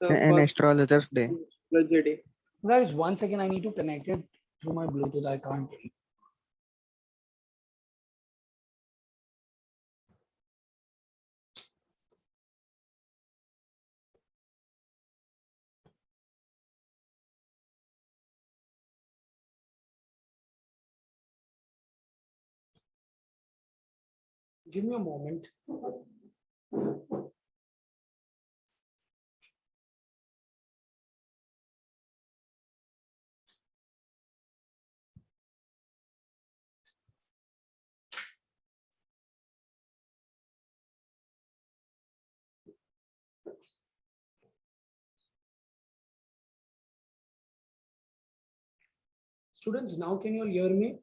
An astrologer's day. Astrologer day. Guys, 1 second, I need to connect it through my Bluetooth. I can't. Give me a moment. Students, now can you all hear me?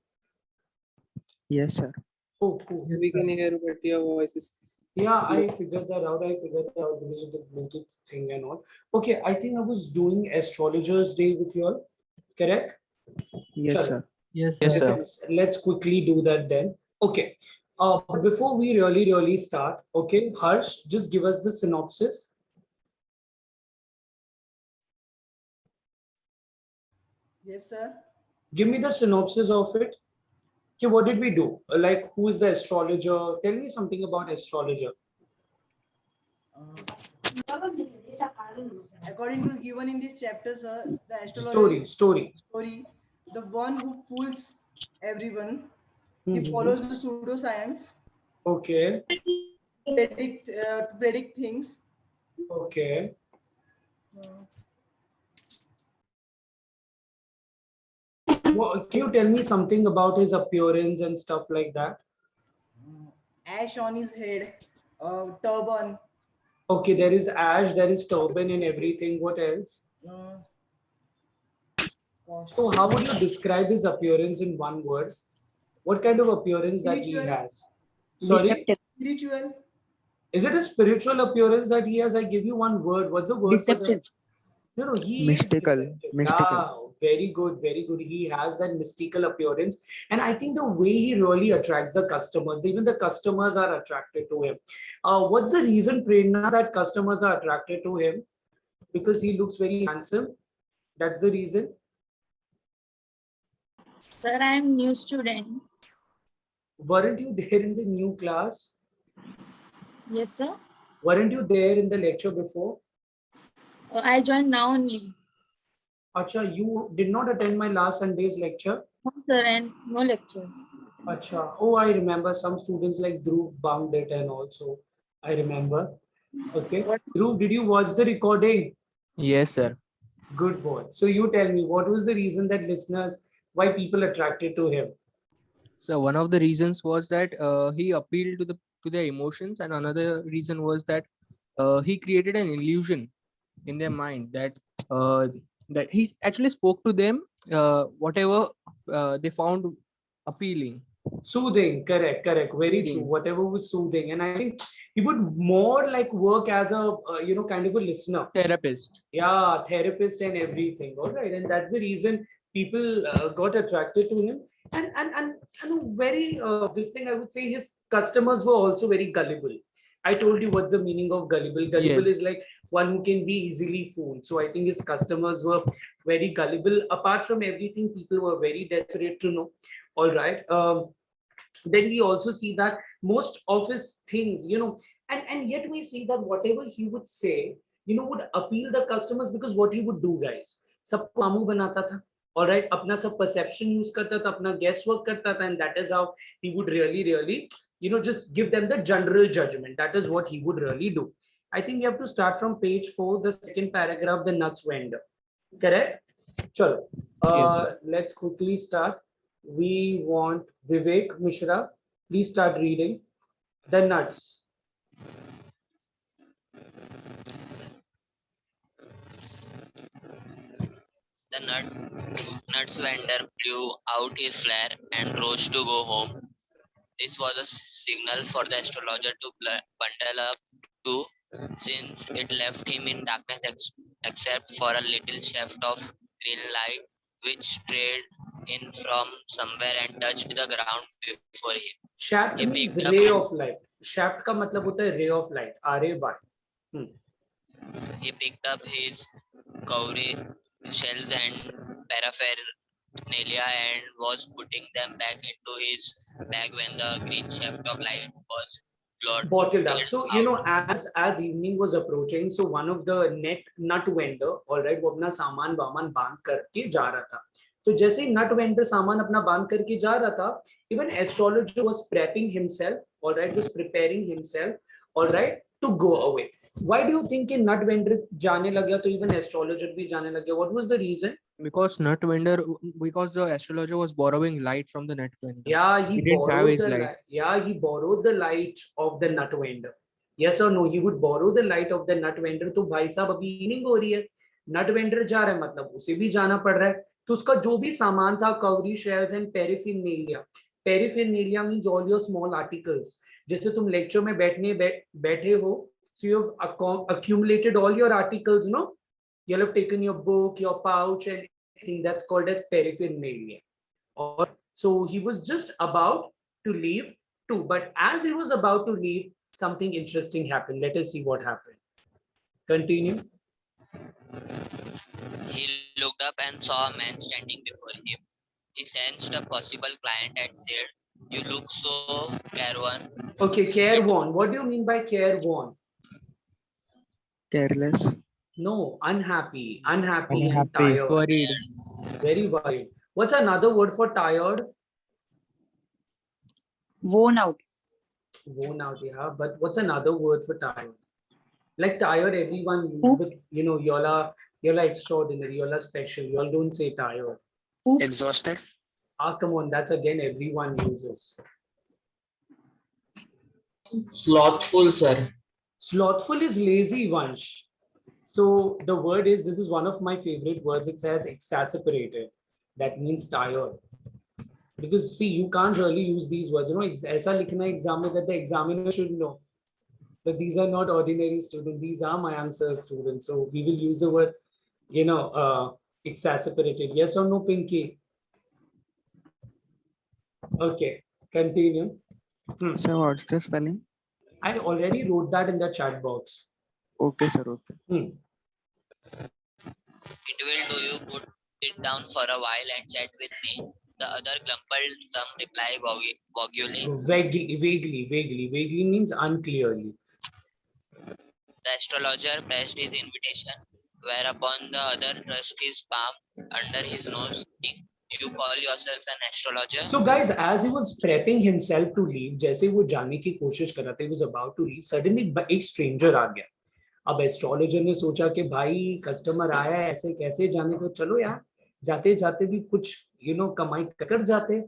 Yes, sir. Oh, cool. We can hear, but your voice is. Yeah, I figured that out. Because of the Bluetooth thing and all. Okay, I think I was doing Astrologer's Day with you all. Correct? Yes, Chalo. sir. Yes, Yes, sir. Let's quickly do that then. Okay. But before we really start, okay, Harsh, just give us the synopsis. Yes, sir. Give me the synopsis of it. Okay, what did we do? Like, who is the astrologer? Tell me something about astrologer. According to given in this chapter, sir, the astrologer Story. the one who fools everyone. He Mhm. follows the pseudoscience Okay. to predict things. Okay. Well, can you tell me something about his appearance and stuff like that? Ash on his head, turban. Okay, there is ash, there is turban and everything. What else? So how would you describe his appearance in one word? What kind of appearance that he Spiritual. has? Sorry? Spiritual. Is it a spiritual appearance that he has? I give you one word. What's the word for that? No, he Mystical. is deceptive. Yeah, very good, very good. He has that mystical appearance. And I think the way he really attracts the customers, even the customers are attracted to him. What's the reason, Prerna, that customers are attracted to him? Because he looks very handsome. That's the reason. Sir, I am new student. Weren't you there in the new class? Yes, sir. Weren't you there in the lecture before? I joined now only. Acha, you did not attend my last Sunday's lecture? No, sir, and no lecture. Acha. Oh, I remember some students like Dhruv bunked it and also I remember. Okay. Dhruv, did you watch the recording? Yes, sir. Good boy. So you tell me, what was the reason that listeners, why people attracted to him? So one of the reasons was that he appealed to their emotions, and another reason was that he created an illusion in their mind that he actually spoke to them whatever they found appealing. Soothing, correct. Very true. Whatever was soothing, and I think he would more like work as a kind of a listener, Therapist. Yeah, therapist and everything. All right, and that's the reason people got attracted to him. And very this thing I would say his customers were also very gullible. I told you what the meaning of gullible. Gullible Yes. is like one who can be easily fooled. So I think his customers were very gullible. Apart from everything, people were very desperate to know. All right. Then we also see that most of his things, and yet we see that whatever he would say, would appeal the customers because what he would do, guys, सबको Camus बनाता था. All right, अपना सब perception use करता था, अपना guess work करता था, and that is how he would really, just give them the general judgment. That is what he would really do. I think we have to start from page 4, the second paragraph, the nuts vendor. Correct? Chalo. Yes. Let's quickly start. We want Vivek Mishra. Please start reading. The nuts. The nuts vendor blew out his flare and rose to go home. This was a signal for the astrologer to bundle up too, since it left him in darkness except for a little shaft of green light which strayed in from somewhere and touched the ground before him. Shaft He means picked up ray and- of light. Shaft का मतलब होता है ray of light. RAY. He picked up his cowrie shells and paraphernalia and was putting them back into his bag when the green shaft of light was Bottled up. blotted So you know, out. as evening was approaching, so one of the nut vendor, all right, वो अपना सामान वामान बांध करके जा रहा था. तो जैसे ही nut vendor सामान अपना बांध करके जा रहा था, even astrologer was prepping himself, all right, was preparing himself, all right, to go away. Why do you think कि nut vendor जाने लग गया तो even astrologer भी जाने लग गया? What was the reason? Because the astrologer was borrowing light from the nut vendor. Yeah, He didn't have his light. he borrowed the light of the nut vendor. Yes or no? He would borrow the light of the nut vendor. तो भाई साहब अभी evening हो रही है, नट vendor जा रहा है, मतलब उसे भी जाना पड़ रहा है. तो उसका जो भी सामान था, cowrie shells and paraphernalia means all your small articles. जैसे तुम लेक्चर में बैठे हो, so you have accumulated all your articles, no? You'll have taken your book, your pouch, and everything. That's called as paraphernalia. Or so he was just about to leave too, but as he was about to leave, something interesting happened. Let us see what happened. Continue. He looked up and saw a man standing before him. He sensed a possible client and said, "You look so careworn." Okay, careworn. What do you mean by careworn? Careless. No, unhappy and Unhappy. tired. Worried. Very worried. What's another word for tired? Worn out. Worn out, yeah. But what's another word for tired? Like tired, everyone uses, Poop. but you know, y'all are extraordinary, y'all are special. Y'all don't say tired. Exhausted. Ah, come on, that's again everyone uses. Slothful, sir. Slothful is lazy, Vansh. So the word is, this is one of my favorite words. It says exasperated. That means tired. Because see, you can't really use these words. You know, aisa likhna exam mein that the examiner should know that these are not ordinary students. These are my answer students. So we will use the word, you know, exasperated. Yes or no, Pinky? Okay, continue. So what's the spelling? I already wrote that in the chat box. Okay, sir. Okay. "It will do you good. Sit down for a while and chat with me." The other grumbled some reply vaguely. Vaguely means unclearly. The astrologer pressed his invitation, whereupon the other thrust his palm under his nose, saying, "You call yourself an astrologer?" So guys, as he was prepping himself to leave, जैसे वो जाने की कोशिश कर रहा था, he was about to leave, suddenly एक stranger आ गया. अब एस्ट्रोलॉजर ने सोचा कि भाई कस्टमर आया है, ऐसे कैसे जाने को, चलो यार जाते जाते भी कुछ कमाई कर जाते.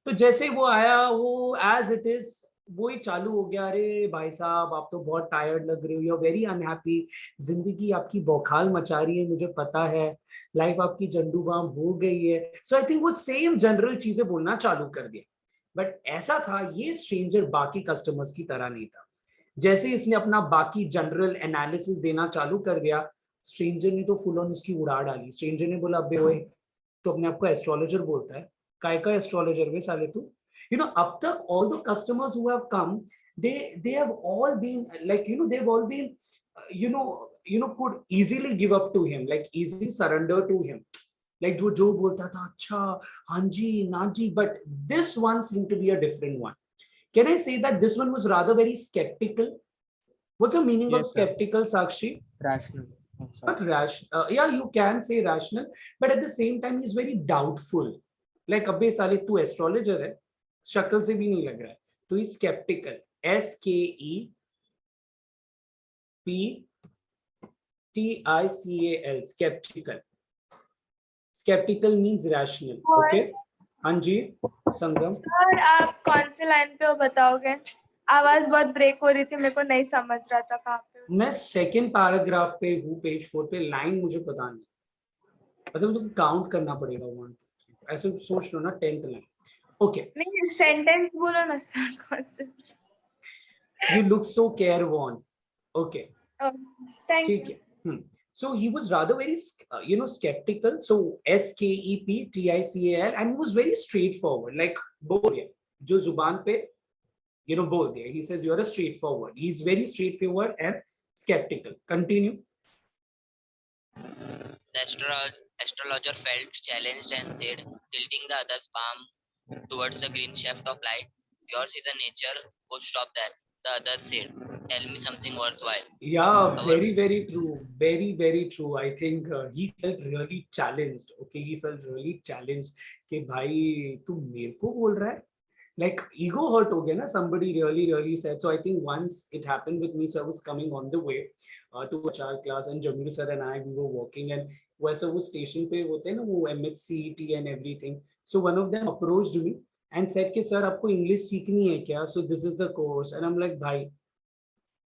तो जैसे वो आया, वो एज इट इज वो ही चालू हो गया. अरे भाई साहब, आप तो बहुत टायर्ड लग रहे हो, यू आर वेरी अनहैप्पी, जिंदगी आपकी बौखाल मचा रही है, मुझे पता है, लाइफ आपकी झंडू बाम हो गई है. सो आई थिंक वो सेम जनरल चीजें बोलना चालू कर दिया. बट ऐसा था, ये स्ट्रेंजर बाकी कस्टमर्स की तरह नहीं था. जैसे इसने अपना बाकी जनरल एनालिसिस देना चालू कर दिया, स्ट्रेंजर ने तो फुल ऑन उसकी उड़ा डाली. स्ट्रेंजर ने बोला, अबे ओए, तो अपने आप को एस्ट्रोलॉजर बोलता है, काय का एस्ट्रोलॉजर वे साले तू. अब तक all the customers who have come, they have all been like, they've all been could easily give up to him, like easily surrender to him, like जो बोलता था, अच्छा हाँ जी ना जी. But this one seemed to be a different one. Can I say that this one was rather very skeptical? What's the meaning of Yes, sir. skeptical, Sakshi? Rational. Oh, sorry. But rational, yeah, you can say rational, but at the same time he's very doubtful. Like, अबे साले तू astrologer है, शक्ल से भी नहीं लग रहा है, तो he's skeptical. SKEPTICAL, skeptical. Skeptical means rational. Okay. हाँ जी संगम. सर आप कौन से लाइन पे हो बताओगे? आवाज बहुत ब्रेक हो रही थी, मेरे को नहीं समझ रहा था कहाँ पे हो. मैं सेकंड पैराग्राफ पे हूँ, पेज 4 पे. लाइन मुझे पता नहीं, मतलब तुम काउंट करना पड़ेगा 1 2 3, ऐसे सोच लो ना, 10th लाइन. ओके. नहीं, सेंटेंस बोलो ना सर, कौन से. You look so careworn. Okay. Thank ठीक यू. है. So he was rather very skeptical. So SKEPTICAL, and he was very straightforward, like बोल दिया जो जुबान पे बोल दिया. He says you are a straightforward. He is very straightforward and skeptical. Continue. The astrologer felt challenged and said, tilting the other's palm towards the green shaft of light, yours is a nature, would stop that. The other said, tell me something worthwhile. Yeah, Our very, very true. Very, very true. I think he felt really challenged. Okay, he felt really challenged. कि भाई तू मेरे को बोल रहा है? Like ego hurt हो गया ना? Somebody really said. So I think once it happened with me, so I was coming on the way to HR class, and Jamil sir and I, we were walking, and वैसे वो station पे होते हैं ना वो MHCET and everything. So one of them approached me and said कि sir आपको English सीखनी है क्या? So this is the course, and I'm like भाई.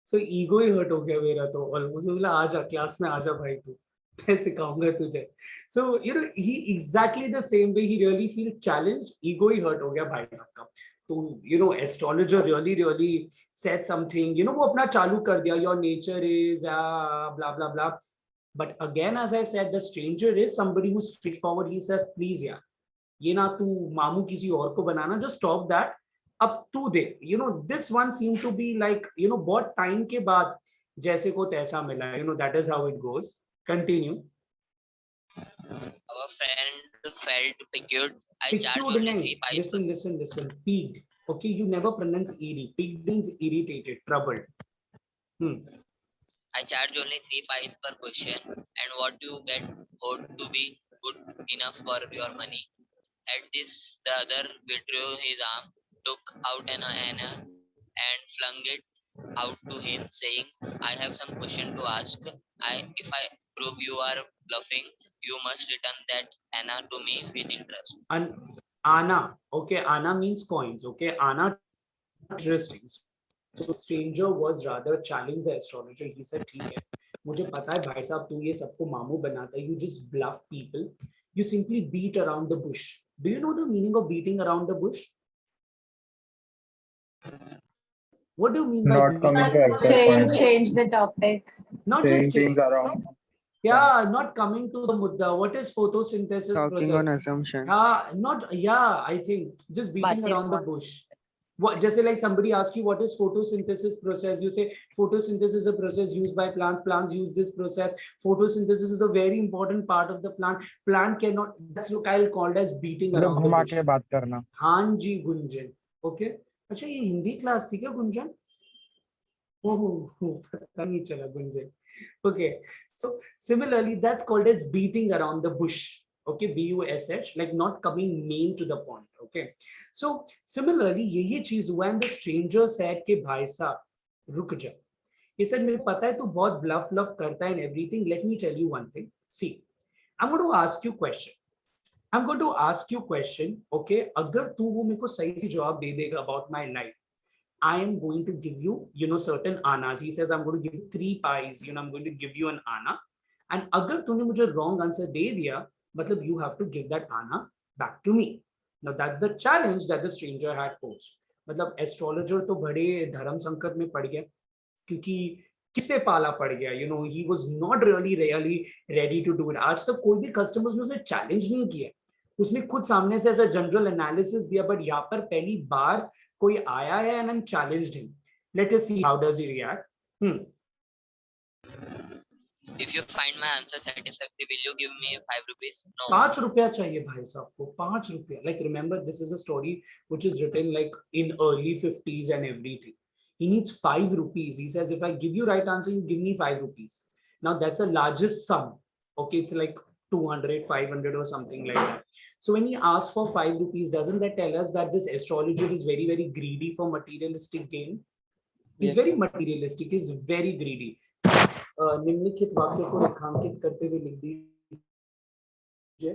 So ego ही hurt हो गया मेरा तो, और मुझे बोला आजा क्लास में आजा भाई तू, मैं सिखाऊंगा तुझे. So you know he exactly the same way, he really feel challenged, ego he hurt हो गया भाई साहब का. तो you know astrologer really said something, you know वो अपना चालू कर दिया, your nature is blah blah blah. But again as I said, the stranger is somebody who's straightforward. He says please यार ये ना तू मामू किसी और को बनाना, just stop that. अब तू दे, you know this one seemed to be like, you know बहुत time के बाद जैसे को तैसा मिला, you know that is how it goes. Continue. Our friend felt piqued. I charged Piqued only नहीं, 3 pies. listen. Piqued. Okay, you never pronounce ed. Piqued means irritated, troubled. I charge only 3 pies per question, and what you get ought to be good enough for your money. At this, the other withdrew his arm, took out an anna, and flung it out to him, saying, I have some question to ask. If I prove you are bluffing, you must return that anna to me with interest. And Anna, okay, Anna means coins, okay, Anna interesting. So the stranger was rather challenged the astrologer. He said, ठीक है, मुझे पता है भाई साहब तू ये सबको मामू बनाता है. You just bluff people. You simply beat around the bush. Do you know the meaning of beating around the bush? What do you mean by Not coming to exact point. Change the topic. not Saying just things around. yeah, not coming to the mudda. What is photosynthesis Talking process? on assumptions. I think just beating around the bush. What, just like somebody asks you what is photosynthesis process, you say photosynthesis is a process used by plants. Plants use this process. Photosynthesis is a very important part of the plant. Plant cannot. That's what I'll call as beating around the घुमा bush. के बात करना. हाँ जी Gunjan. Okay. अच्छा ये Hindi class थी क्या गुंजन? ओह पता नहीं चला Gunjan. Okay. So similarly, that's called as beating around the bush. Okay, bush, like not coming main to the point. Okay, so similarly यही चीज when the stranger said कि भाई साहब रुक जा, he said मुझे पता है तू बहुत bluff करता है and everything. Let me tell you one thing. See, I'm going to ask you question. Okay, अगर तू वो मेरे को सही से जवाब दे देगा about my life, I am going to give you, you know, certain annas. He says I'm going to give you 3 pies. You know, I'm going to give you an anna. And अगर तूने मुझे wrong answer दे दिया, मतलब you have to give that anna back to me. Now that's the challenge that the stranger had posed. मतलब astrologer तो बड़े धर्म संकट में पड़ गया क्योंकि किसे पाला पड़ गया. You know, he was not really ready to do it. आज तक कोई भी customers ने उसे challenge नहीं किया. उसने खुद सामने से ऐसा general analysis दिया, but यहाँ पर पहली बार कोई आया है and challenged him. Let us see how does he react. If you find my answer satisfactory, will you give me 5 rupees? No. 5 रुपया चाहिए भाई साहब को. 5 रुपया. Like remember, this is a story which is written like in early 50s and everything. He needs 5 rupees. He says, if I give you right answer, you give me 5 rupees. Now that's the largest sum. Okay, it's like 200, 500 or something like that. So when he asks for 5 rupees, doesn't that tell us that this astrologer is very greedy for materialistic gain? He's very materialistic. He's very greedy. निम्नलिखित वाक्य को रेखांकित करते हुए लिख दीजिए.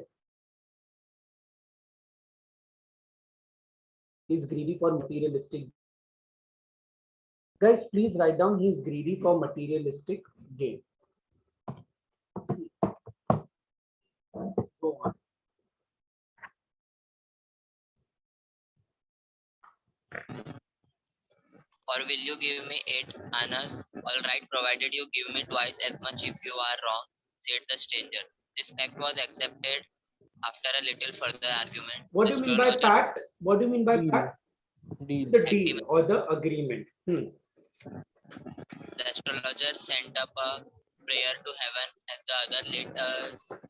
He's greedy for materialistic. Guys, please write down he's greedy for materialistic gain. Go on. Or will you give me 8 annas? All right, provided you give me twice as much if you are wrong, said the stranger. This pact was accepted after a little further argument. What do you mean by pact? What do you mean by pact? Deal. The deal or the agreement. The astrologer sent up a prayer to heaven and the other lit a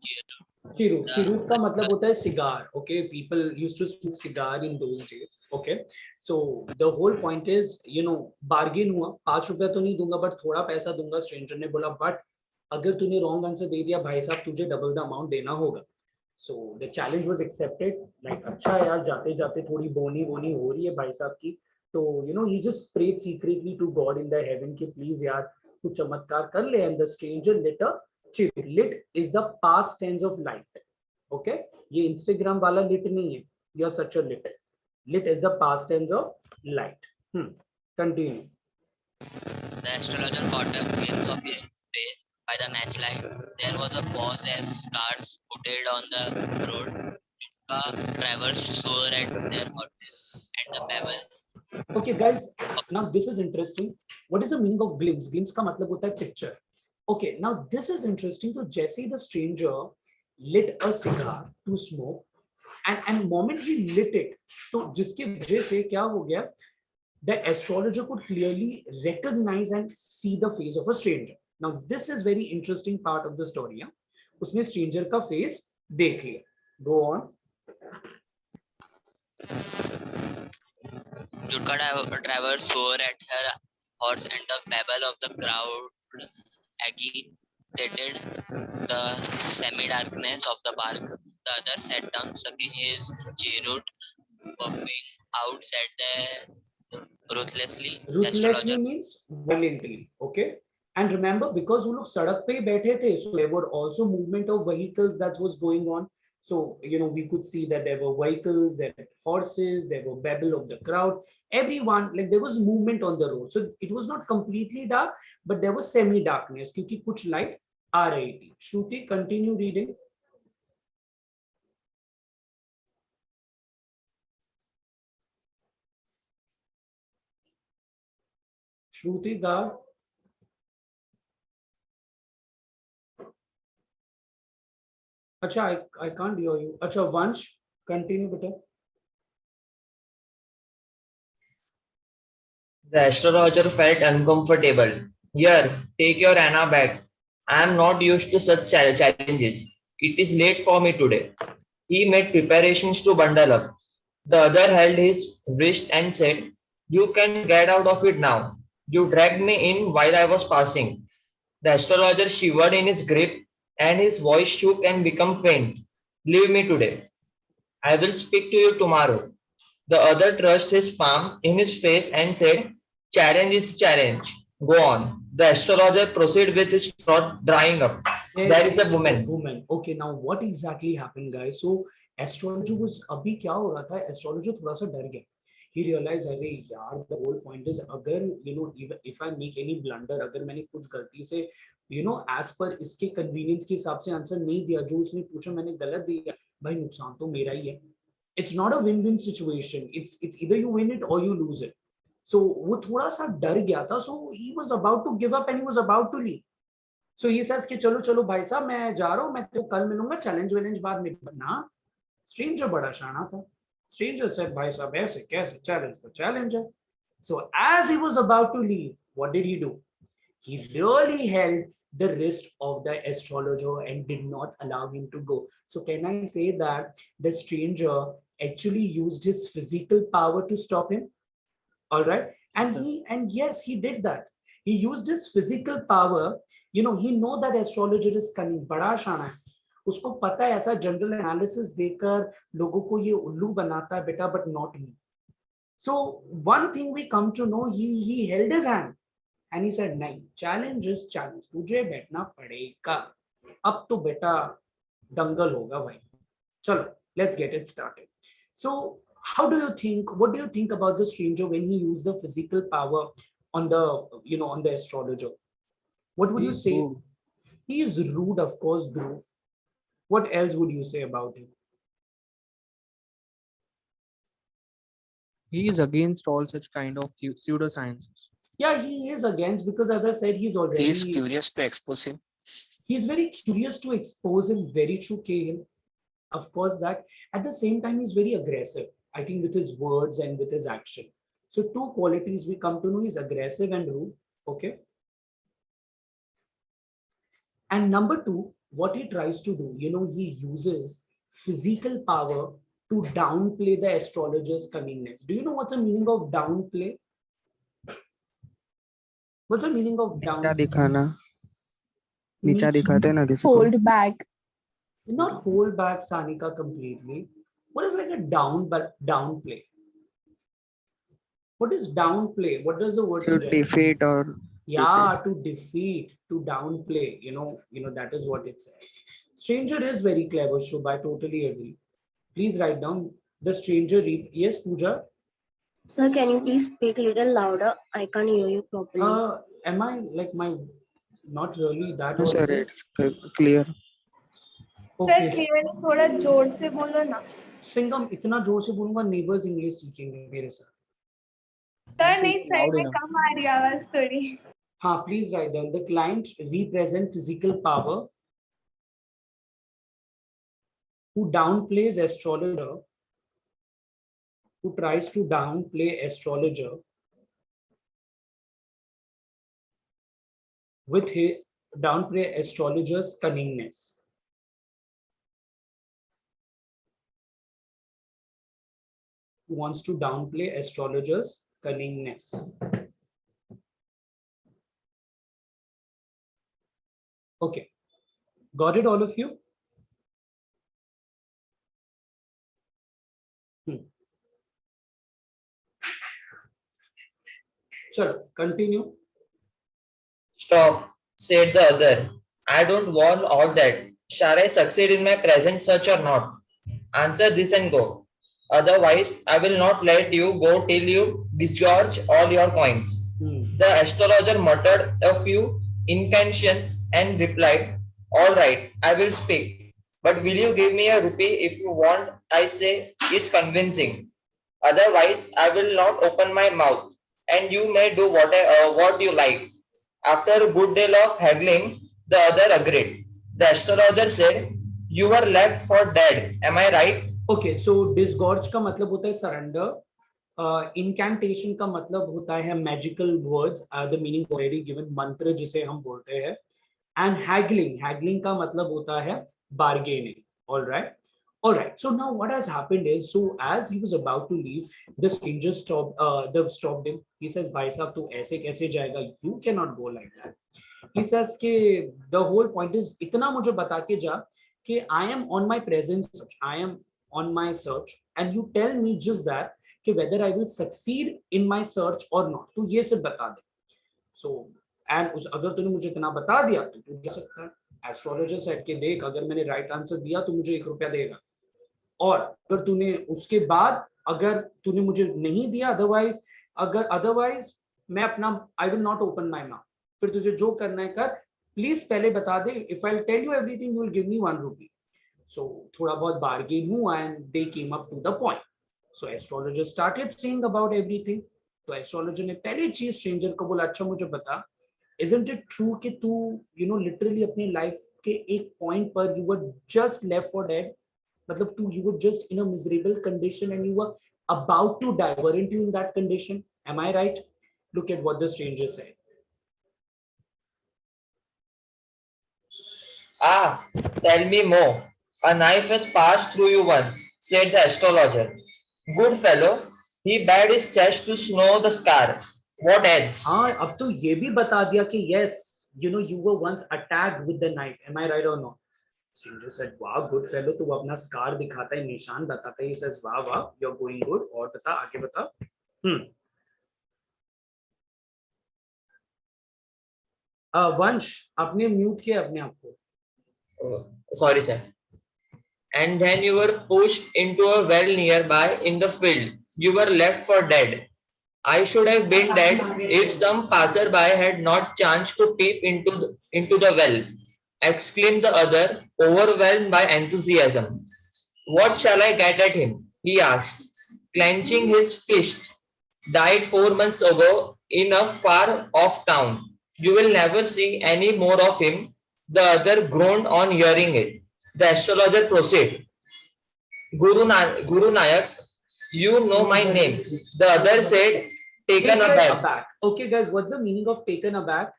cheroot. Chirut का मतलब होता है cigar. Okay, people used to smoke cigar in those days. Okay, so the whole point is, you know, bargain हुआ. 5 रुपया तो नहीं दूंगा, but थोड़ा पैसा दूंगा. Stranger ने बोला, but अगर तूने wrong answer दे दिया भाई साहब, तुझे double the amount देना होगा. So the challenge was accepted. Like अच्छा यार, जाते जाते थोड़ी बोनी बोनी हो रही है भाई साहब की. तो you know, he just prayed secretly to God in the heaven कि please यार कुछ चमत्कार कर ले. And the stranger lit a cheroot. Lit is the past tense of light. Okay, ये Instagram वाला lit नहीं है. You are such a lit. Lit is the past tense of light. Continue. The astrologer caught a glimpse of his face by the matchlight. There was a pause as cars scooted on the road. Drivers swore at their horses and the pebble. Okay, guys. Now this is interesting. What is the meaning of glimpse? Glimpse का मतलब होता है picture. Okay, now this is interesting. So Jesse the stranger lit a cigar to smoke, and moment he lit it, तो जिसके वजह से क्या हो गया? The astrologer could clearly recognize and see the face of a stranger. Now this is very interesting part of the story. Yeah? उसने stranger का face देख लिया. Go on. Jutka driver swore at her horse and the babble of the crowd agitated the semi-darkness of the park. The other sat down, sucking his cheroot, puffing out, said ruthlessly. Ruthlessly means violently. Okay. And remember, because वो लोग सड़क पे बैठे थे, so there were also movement of vehicles that was going on. So, you know, we could see that there were vehicles, there were horses, there were babble of the crowd. Everyone, like there was movement on the road. So it was not completely dark, but there was semi-darkness क्योंकि कुछ light आ रही थी. Shruti, continue reading. Shruti Gar. Acha, I can't hear you. Acha, Vansh, continue beta. The astrologer felt uncomfortable. Here, take your Anna back. I am not used to such challenges. It is late for me today. He made preparations to bundle up. The other held his wrist and said, "You can get out of it now. You dragged me in while I was passing." The astrologer shivered in his grip and his voice shook and became faint. "Leave me today. I will speak to you tomorrow." The other thrust his palm in his face and said, "Challenge is challenge. Go on." The astrologer proceeded with his throat drying up. There is a woman. Okay, now what exactly happened, guys? So astrologer was अभी क्या हो रहा था? Astrologer थोड़ा सा डर गया. He realized, अरे यार, the whole point is अगर you know if I make any blunder, अगर मैंने कुछ गलती से you know as per इसके convenience के हिसाब से आंसर नहीं दिया जो उसने पूछा मैंने गलत दिया, भाई नुकसान तो मेरा ही है. It's not a win-win situation. It's either you win it or you lose it. So वो थोड़ा सा डर गया था. So he was about to give up and he was about to leave. So he says कि चलो चलो भाई साहब मैं जा रहा हूँ, मैं तो कल मिलूंगा, चैलेंज वैलेंज बाद में. ना, stranger बड़ा शाना था. Stranger said, भाई साहब ऐसे कैसे, challenge तो challenge है. So as he was about to leave, what did he do? He really held the wrist of the astrologer and did not allow him to go. So can I say that the stranger actually used his physical power to stop him? All right. And yes, he did that. He used his physical power. You know, he know that astrologer is cunning. बड़ा शाना है. उसको पता है ऐसा general analysis देकर लोगों को ये उल्लू बनाता है बेटा, but not me. So one thing we come to know, he held his hand and he said, नहीं, challenge is challenge. तुझे बैठना पड़ेगा. अब तो बेटा दंगल होगा भाई. चलो, let's get it started. So how do you think, what do you think about the stranger when he used the physical power on the, you know, on the astrologer? What would you say? Rude. He is rude, of course, Dhruv. What else would you say about him? He is against all such kind of pseudosciences. Yeah, he is against, because as I said, he's already... He is curious to expose him. He's very curious to expose him. Very true, Cahill. Of course, that at the same time, he's very aggressive, I think, with his words and with his action. So two qualities we come to know is aggressive and rude. Okay. And number two, what he tries to do, he uses physical power to downplay the astrologer's cunningness. Do you know what's the meaning of downplay? What's the meaning of नीचा downplay? दिखाना, नीचा नीच- दिखाते हैं ना किसी को. Hold back. Not hold back Sanika completely. What is like a downplay? What is downplay? What does the word To suggest? defeat or Yeah, to defeat, to downplay, that is what it says. Stranger is very clever, Shubha, I totally agree. Please write down the stranger. Yes, Pooja. Sir, can you please speak a little louder? I can't hear you properly. Am I like not really that no, sir, audible? it's clear. Sir Okay. Clear थोड़ा जोर से बोलो ना. सिंगम इतना जोर से बोलूंगा neighbours English सीखेंगे मेरे साथ. सर नहीं सही में कम आ रही है आवाज थोड़ी. हाँ, please write down. The client represent physical power who downplays astrologer, who tries to downplay astrologer with his downplay astrologer's cunningness. Who wants to downplay astrologer's cunningness. Okay, got it, all of you? Chalo, continue. Stop, said the other. I don't want all that. Shall I succeed in my present search or not? Answer this and go. Otherwise, I will not let you go till you disgorge all your coins. The astrologer muttered a few incantations and replied, all right, I will speak. But will you give me a rupee if you want? I say, is convincing. Otherwise, I will not open my mouth, and you may do what you like. After a good deal of haggling, the other agreed. The astrologer said, you were left for dead. Am I right? Okay, so disgorge का मतलब होता है surrender. Incantation का मतलब होता है magical words. The meaning already given, मंत्र जिसे हम बोलते हैं. And haggling का मतलब होता है bargaining. All right. So now what has happened is, so as he was about to leave, the stranger stopped him. He says, "Bhai sahab, tu aise kaise jayega? You cannot go like that." He says, "Ke the whole point is, itna mujhe bata ke ja कि I am on my present search. I am on my search, and you tell me just that कि whether I will succeed in my search or not. तू ये सब बता दे." So and अगर तूने मुझे इतना बता दिया तो तू जा सकता है. Astrologer said कि देख, अगर मैंने right answer दिया तो मुझे 1 रुपया देगा, और अगर तूने उसके बाद अगर तूने मुझे नहीं दिया, otherwise मैं अपना I will not open my mouth. फिर तुझे जो करना है कर, प्लीज पहले बता दे. If I'll tell you everything, you will give me 1 rupee. So थोड़ा बहुत bargain हुआ and they came up to the point. So astrologer started saying about everything. तो astrologer ने पहली चीज stranger को बोला, अच्छा मुझे बता, isn't it true कि तू literally अपनी life के एक point पर you were just left for dead? मतलब you were just in a miserable condition and you were about to die. Weren't you in that condition? Am I right? Look at what the stranger said. Ah, tell me more. A knife has passed through you once, said the astrologer. Good fellow, he bared his chest to know the scar. What else? हाँ, अब तो ये भी बता दिया कि yes, you were once attacked with the knife. Am I right or not? Stranger said, wow, good fellow, तू अपना scar दिखाता है, निशान बताता है. He says, wow, you're going good. और बता, आगे बता. वंश, आपने म्यूट किया अपने आप को. Sorry, sir. And then you were pushed into a well nearby in the field. You were left for dead. I should have been dead if some passerby had not chanced to peep into the well, exclaimed the other, overwhelmed by enthusiasm. What shall I get at him? He asked, clenching his fist. Died 4 months ago in a far off town. You will never see any more of him. The other groaned on hearing it. The astrologer proceeded. Guru Nayak, you know my name. The other said, taken aback. Okay, guys, what's the meaning of taken aback?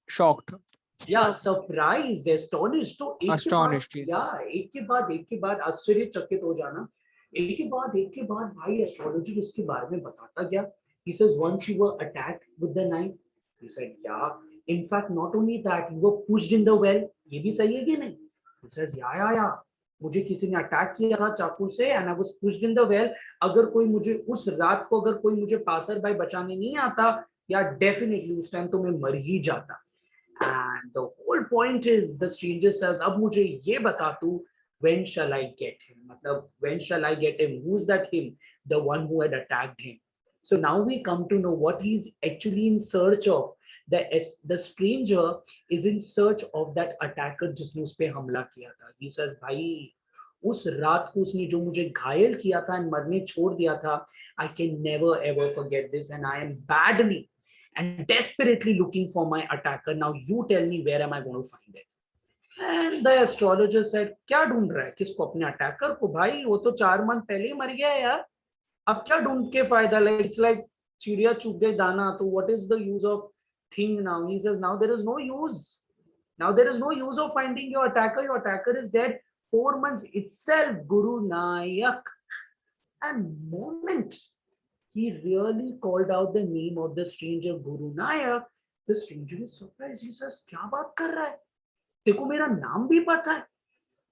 Shocked, या surprised, astonished, तो एक के बाद Astonished, yes. या एक के बाद आश्चर्यचकित हो जाना, एक के बाद भाई एस्ट्रोलॉजर उसके बारे में बताता गया. He says once you were attacked with the knife. He said yeah. In fact, not only that, you were pushed in the well. ये भी सही है कि नहीं? He says yeah. मुझे किसी ने अटैक किया था चाकू से and I was pushed in the well. अगर कोई मुझे उस रात को अगर कोई मुझे पासर बाई बचाने नहीं आता, या डेफिनेटली उस टाइम तो मैं मर ही जाता. And the whole point is the stranger says, अब मुझे ये बता तू, when shall I get him? मतलब when shall I get him? Who's that him? The one who had attacked him. So now we come to know what he's actually in search of. The stranger is in search of that attacker जिसने उस पे हमला किया था. He says, भाई उस रात को उसने जो मुझे घायल किया था and मरने छोड़ दिया था, I can never ever forget this and I am badly and desperately looking for my attacker. Now you tell me where am I going to find it? And the astrologer said, क्या ढूंढ रहा है? किसको? अपने attacker को. भाई वो तो 4 मंथ पहले ही मर गया है यार, अब क्या ढूंढ के फायदा? Like it's like चिड़िया चुग गई दाना, तो what is the use of thing now? He says now there is no use. Now there is no use of finding your attacker. Your attacker is dead 4 months itself. Guru Nayak. And moment he really called out the name of the stranger, Guru Nayak, the stranger is surprised. He says, क्या बात कर रहा है? देखो मेरा नाम भी पता है.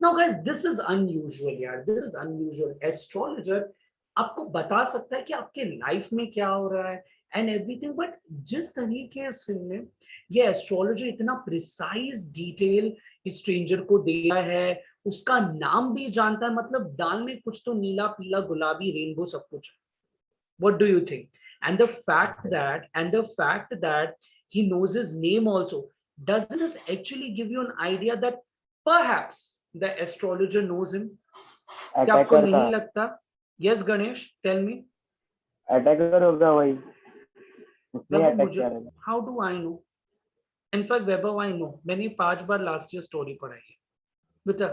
Now guys, this is unusual यार. This is unusual. Astrologer आपको बता सकता है कि आपके लाइफ में क्या हो रहा है and everything, but जिस तरीके से ये एस्ट्रोलॉजर इतना प्रिसाइज डिटेल इस स्ट्रेंजर को दे रहा है, उसका नाम भी जानता है, मतलब दाल में कुछ तो नीला पीला गुलाबी रेनबो सब कुछ है. What do you think? And the fact that he knows his name also, does this actually give you an idea that perhaps the astrologer knows him? क्या आपको नहीं लगता? Yes, Ganesh, tell me. Attacker होगा वही, उसने attack किया है. How do I know? In fact, Webber, I know. मैंने 5 बार लास्ट ईयर स्टोरी पढ़ाई है बेटा,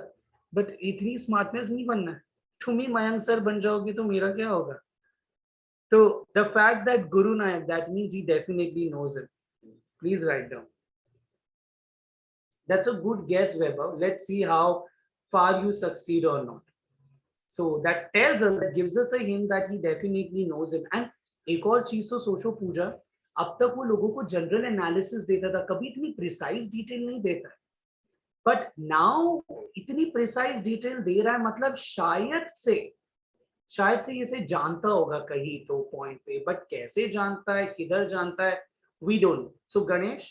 बट इतनी स्मार्टनेस नहीं बनना है. तुम ही मयंक सर बन जाओगे तो मेरा क्या होगा? So the fact that Guru Nayak, that means he definitely knows it. Please write down. That's a good guess, Weber. Let's see how far you succeed or not. So that tells us, that gives us a hint that he definitely knows it. And एक और चीज तो सोचो पूजा, अब तक वो लोगों को जनरल एनालिसिस देता था, कभी इतनी प्रिसाइज डिटेल नहीं देता है. बट नाउ इतनी प्रिसाइज डिटेल दे रहा है, मतलब शायद से ये से जानता होगा कहीं तो पॉइंट पे, बट कैसे जानता है, किधर जानता है, we don't know. So Ganesh,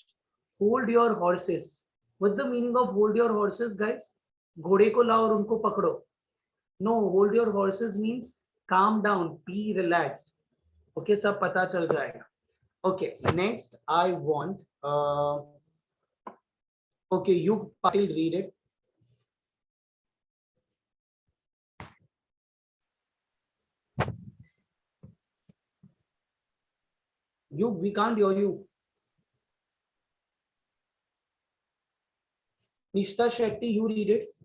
hold your horses. What's the meaning of hold your horses, guys? घोड़े को लाओ और उनको पकड़ो. No, hold your horses means calm down, be relaxed. Okay, सब पता चल जाएगा. Okay, next I want okay, you Patil, read it. You, we can't hear you. Nishta Shetty, you read it.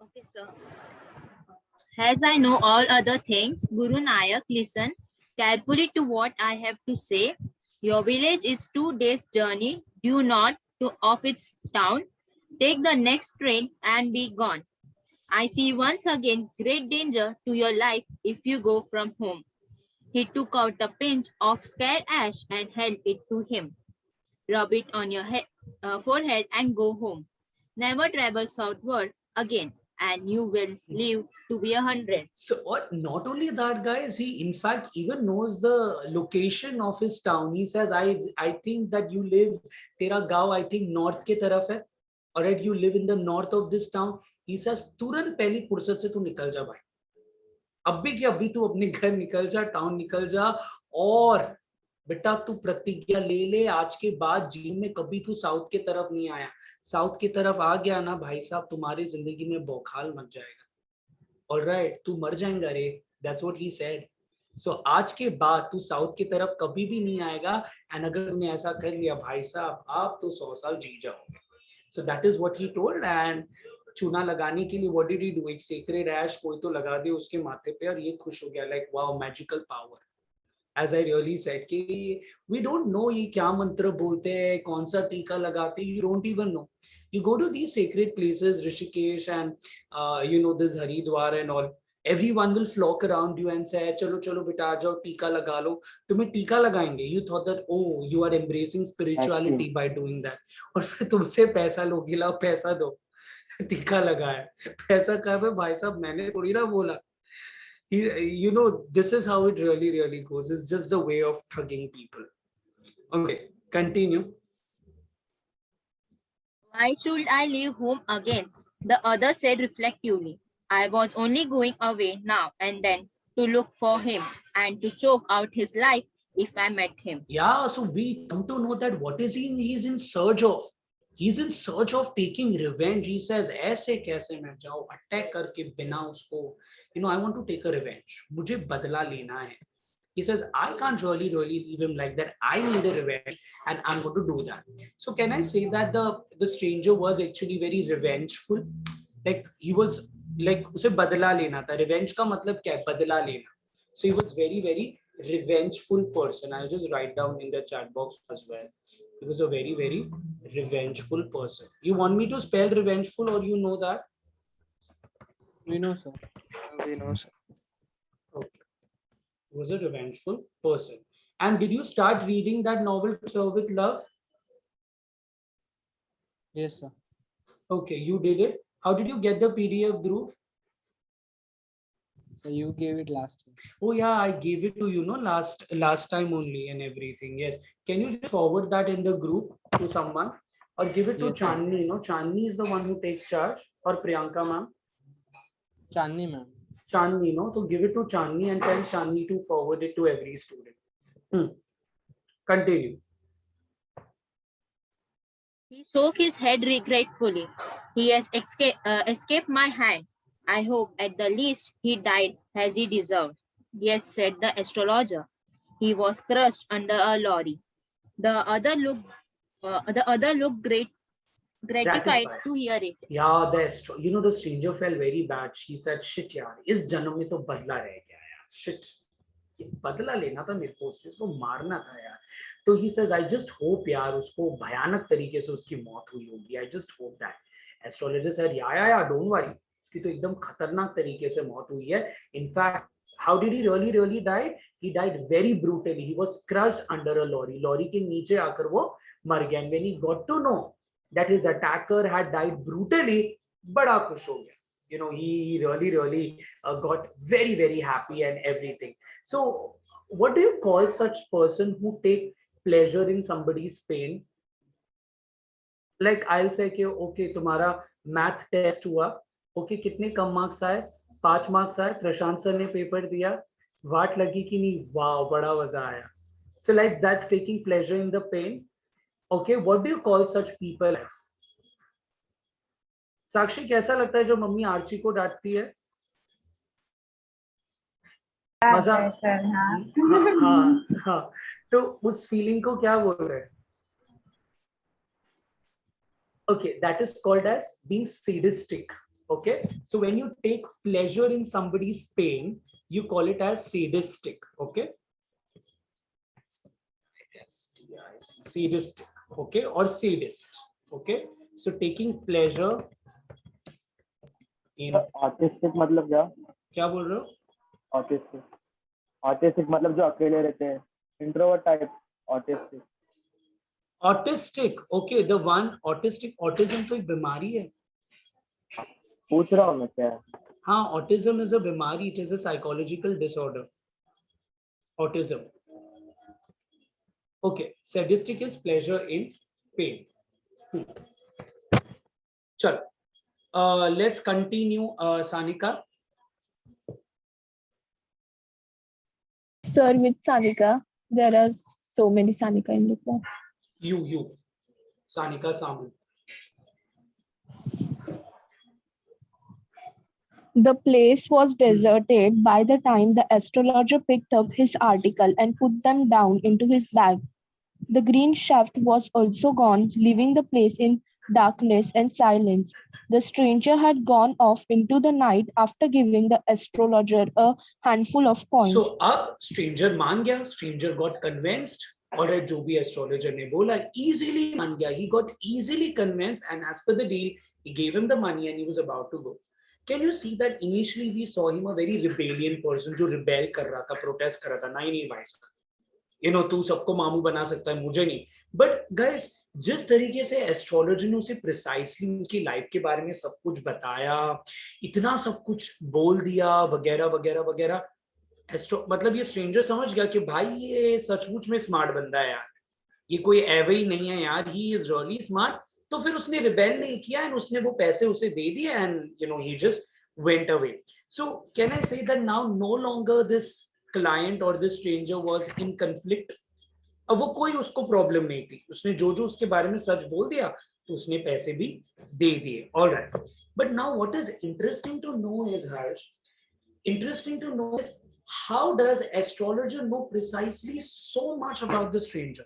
Okay, sir. As I know all other things, Guru Nayak, listen carefully to what I have to say. Your village is 2 days' journey due north of its town. Take the next train and be gone. I see once again great danger to your life if you go from home. He took out a pinch of scared ash and held it to him. Rub it on your forehead and go home. Never travel southward again, and you will live to be 100. So not only that, guys, he in fact even knows the location of his town. He says, I think that you live, tera gaon, I think north ke taraf hai. Alright, you live in the north of this town. He says, तुरंत पहली फुर्सत से तू निकल जा भाई. अभी के अभी तू अपने घर निकल जा, टाउन निकल जा, और बेटा तू प्रतिज्ञा ले ले, आज के बाद जीवन में कभी तू साउथ के तरफ नहीं आया. साउथ की तरफ आ गया ना भाई साहब, तुम्हारी जिंदगी में बौखाल मच जाएगा. ऑलराइट, तू मर जाएगा रे. That's what he said. So आज के बाद तू साउथ की तरफ कभी भी नहीं आएगा, एंड अगर तूने ऐसा कर लिया भाई साहब, आप तो 100 साल जी जाओगे. So that is what he told. And चूना लगाने के लिए व्हाट डिड ही डू? एक सीक्रेट ऐश कोई तो लगा दे उसके माथे पे और ये खुश हो गया, like wow, magical power. as I really said, कि we don't know ये क्या मंत्र बोलते हैं, कौन सा टीका लगाते हैं, you don't even know. You go to these sacred places, Rishikesh and this Haridwar and all. Everyone will flock around you and say, चलो चलो बेटा आ जाओ टीका लगा लो. तुम्हें टीका लगाएंगे. You thought that you are embracing spirituality by doing that. और फिर तुमसे पैसा लो, गिलाओ पैसा दो. टीका लगाया, पैसा कहाँ पे भाई साहब, मैंने थोड़ी ना बोला. This is how it really goes. It's just the way of thugging people. Okay, continue. Why should I leave home again? The other said reflectively. I was only going away now and then to look for him and to choke out his life if I met him. Yeah, so we come to know that what is he's in search of. He's in search of taking revenge. He says, ऐसे कैसे मैं जाऊँ attack करके बिना उसको, I want to take a revenge. मुझे बदला लेना है. He says, I can't really leave him like that. I need a revenge and I'm going to do that. So can I say that the stranger was actually very revengeful? Like he was like उसे बदला लेना था. Revenge का मतलब क्या है? बदला लेना. So he was very revengeful person. I'll just write down in the chat box as well. He was a very revengeful person. You want me to spell revengeful or you know that? We know, sir. We know, sir. Okay. He was a revengeful person. And did you start reading that novel To Serve with Love? Yes, sir. Okay, you did it. How did you get the PDF, Dhruv? So you gave it last time. Oh yeah, I gave it to last time only and everything. Yes. Can you just forward that in the group to someone or give it to Yes, sir. Chandni? Chandni is the one who takes charge, or Priyanka ma'am. Chandni ma'am. Chandni, so give it to Chandni and tell Chandni to forward it to every student. Continue. He shook his head regretfully. He has escaped my hand. I hope at the least he died as he deserved. Yes, said the astrologer. He was crushed under a lorry. The other looked gratified to hear it. Yeah, the stranger felt very bad. She said, shit yaar, इस जन्म में तो बदला रह गया यार. Shit. ये बदला लेना था मेरे को, उसको मारना था यार. तो he says, I just hope यार उसको भयानक तरीके से उसकी मौत हुई होगी. I just hope that. Astrologer said, yeah, don't worry. इसकी तो एकदम खतरनाक तरीके से मौत हुई है. In fact, how did he really die? He died very brutally. He was crushed under a lorry. Lorry के नीचे आकर वो मर गया. And when he got to know that his attacker had died brutally, बड़ा खुश हो गया. He really got very happy and everything. So what do you call such person who take pleasure in somebody's pain? Like I'll say कि okay, तुम्हारा math test हुआ. Okay, कितने कम marks आए? 5 marks आए. प्रशांत सर ने पेपर दिया, वाट लगी कि नहीं? वाह, बड़ा मजा आया. So like that's taking pleasure in the pain. Okay, what do you call such people as? साक्षी, कैसा लगता है जो मम्मी आर्ची को डांटती है? मजा. हाँ. तो उस फीलिंग को क्या बोल रहे हैं? Okay, that is called as being sadistic. Okay, so when you take pleasure in somebody's pain, you call it as sadistic. Okay, sadistic. Okay, or sadist. Okay, so taking pleasure in. Autistic मतलब क्या बोल रहे हो? Autistic मतलब जो अकेले रहते हैं, introvert type. Autistic. Okay, the one autistic. Autism तो एक बीमारी है. पूछ रहा हूँ मैं क्या है. हाँ, autism is a बीमारी. It is a psychological disorder. Autism. Okay, sadistic is pleasure in pain. Chalo. Let's continue, Sanika. Sir, with Sanika, there are so many Sanika in the class. You. Sanika Samu. The place was deserted by the time the astrologer picked up his article and put them down into his bag. The green shaft was also gone, leaving the place in darkness, and silence. The stranger had gone off into the night after giving the astrologer a handful of coins. So अब stranger मान गया, stranger got convinced. Alright, जो भी astrologer ने बोला easily मान गया. He got easily convinced, and as per the deal, he gave him the money and he was about to go. Can you see that initially we saw him a very rebellion person जो rebel कर रहा था, protest कर रहा था, नहीं भाई साहब, तू सबको मामू बना सकता है, मुझे नहीं. But guys, जिस तरीके से एस्ट्रोलॉजी ने उसे प्रिसाइसली उसकी लाइफ के बारे में सब कुछ बताया, इतना सब कुछ बोल दिया वगैरह वगैरह वगैरह, मतलब ये स्ट्रेंजर समझ गया कि भाई ये सचमुच में स्मार्ट बंदा है यार, ये कोई एवे ही नहीं है यार, ही इज रियली स्मार्ट. तो फिर उसने रिबेल नहीं किया एंड उसने वो पैसे उसे दे दिए and he just went away. So can I say that now no longer this client और this stranger was in conflict. अब वो कोई उसको प्रॉब्लम नहीं थी, उसने जो जो उसके बारे में सच बोल दिया तो उसने पैसे भी दे दिए. Alright, but now what is interesting to know is Harsh, interesting to know is how does astrologer know precisely so much about the stranger?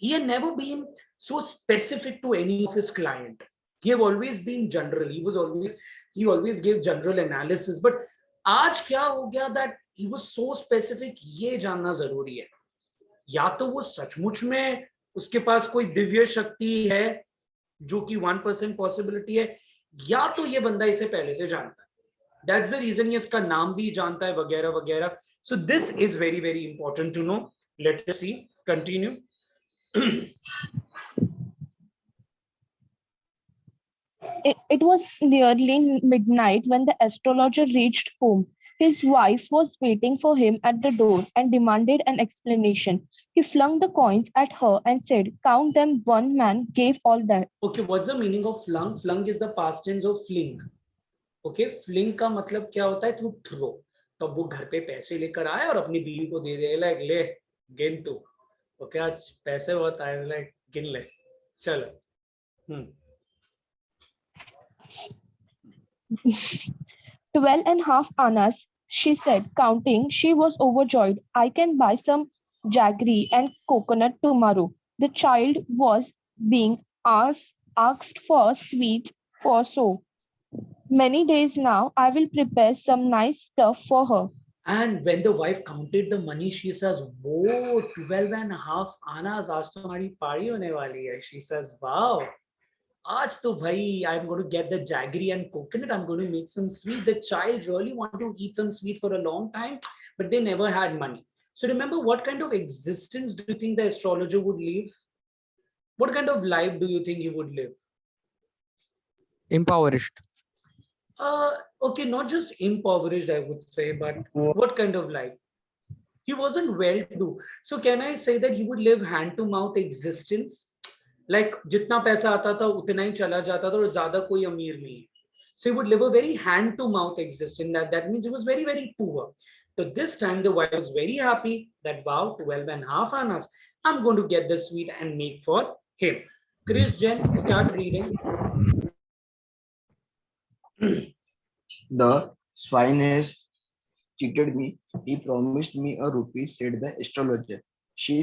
He had never been so specific to any of his client. He have always been general. He always gave general analysis. But आज क्या हो गया that he was so specific? ये जानना जरूरी है. या तो वो सचमुच में उसके पास कोई दिव्य शक्ति है जो कि 1% पॉसिबिलिटी है, या तो ये बंदा इसे पहले से जानता है. That's the reason ये इसका नाम भी जानता है वगैरह वगैरह. So this is very very important to know. Let us see. Continue. It was nearly midnight when the astrologer reached home. His wife was waiting for him at the door and demanded an explanation. He flung the coins at her and said, "Count them." One man gave all that. Okay, what's the meaning of flung? Flung is the past tense of fling. Okay, fling का मतलब क्या होता है? To throw. तब वो घर पे पैसे लेकर आए और अपनी बीवी को दे दे, like ले गिन तू. Okay, आज पैसे बहुत आए, like गिन ले, चलो. 12.5 annas, she said, counting. She was overjoyed. "I can buy some jaggery and coconut tomorrow." The child was being asked for sweets for so many days now. "I will prepare some nice stuff for her." And when the wife counted the money, she says, "Whoa, 12.5 annas, आज तो हमारी पारी होने वाली है." She says, "Wow, आज तो भाई, I'm going to get the jaggery and coconut. I'm going to make some sweet." The child really wanted to eat some sweet for a long time, but they never had money. So remember, what kind of existence do you think the astrologer would live? What kind of life do you think he would live? Impoverished. Okay, not just impoverished, I would say, but what kind of life? He wasn't well-to-do. So can I say that he would live hand-to-mouth existence? Like जितना पैसा आता था उतना ही चला जाता था और ज्यादा कोई अमीर नहीं. So he would live a very hand-to-mouth existence. That means he was very very poor. So this time the wife was very happy that wow, 12.5 annas. I'm going to get the sweet and make for him. Chris, Jen, start reading. "The swine has cheated me. He promised me a rupee," said the astrologer. She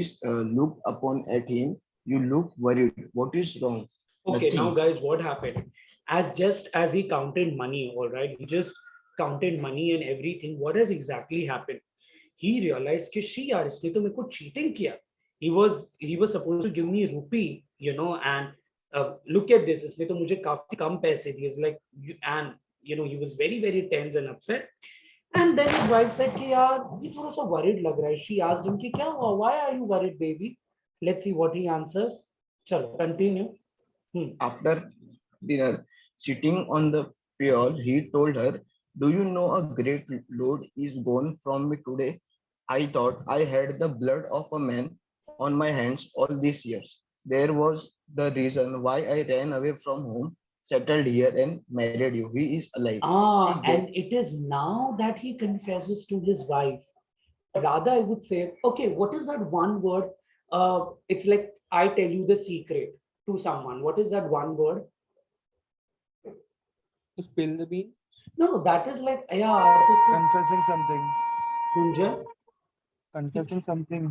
looked upon at him. "You look worried. What is wrong?" Okay, "Nothing." now guys, what happened? As he counted money, all right, he just counted money and everything. What has exactly happened? He realized कि she यार इसने तो मेरे को cheating किया. He was supposed to give me rupee, and look at this. इसने तो मुझे काफी कम पैसे दिए. It's like, and he was very very tense and upset. And then his wife said कि यार ये थोड़ा सा worried लग रहा है. She asked him कि क्या हुआ? Why are you worried, baby? Let's see what he answers. चलो, continue. After dinner, sitting on the pew, he told her, "Do you know a great load is gone from me today? I thought I had the blood of a man on my hands all these years. There was the reason why I ran away from home, settled here, and married you. He is alive." And it is now that he confesses to his wife. Rather, I would say, okay, what is that one word? It's like I tell you the secret to someone. What is that one word? To spill the beans? No, that is like, yeah, it is Confessing something. Gunjan? Confessing something.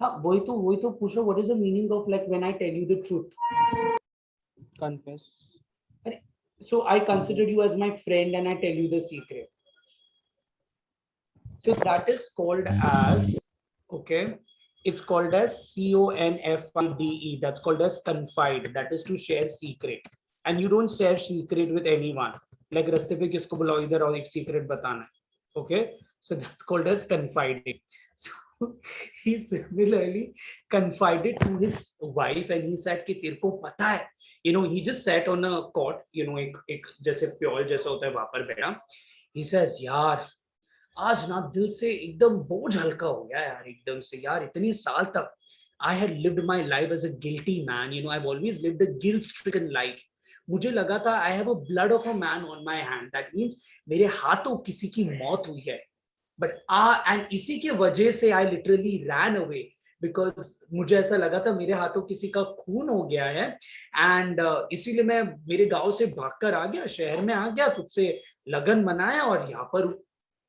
हाँ, वही तो पूछो, what is the meaning of like when I tell you the truth? Confess. So I consider you as my friend and I tell you the secret. So that is called as, okay, it's called as CONFIDE. That's called as confide. That is to share secret. And you don't share secret with anyone. Like रास्ते पे किसको बुलाओ इधर और एक secret बताना है. Okay, so that's called as confiding. So he similarly confided to his wife and he said कि तेरे को पता है, you know, he just sat on a cot, you know, एक जैसे प्योल जैसा होता है वहां पर बैठा. He says, यार आज ना दिल से एकदम बोझ हल्का हो गया यार, एकदम से यार. इतने साल तक I had lived my life as a guilty man, you know, I've always lived a guilt-stricken life. मुझे लगा था I have a blood of a man on my hand. That means मेरे हाथों किसी की मौत हुई है. But and इसी के वजह से I literally ran away because मुझे ऐसा लगा था मेरे हाथों किसी का खून हो गया है and इसीलिए मैं मेरे गांव से भागकर आ गया, शहर में आ गया, तुझसे लगन मनाया और यहाँ पर.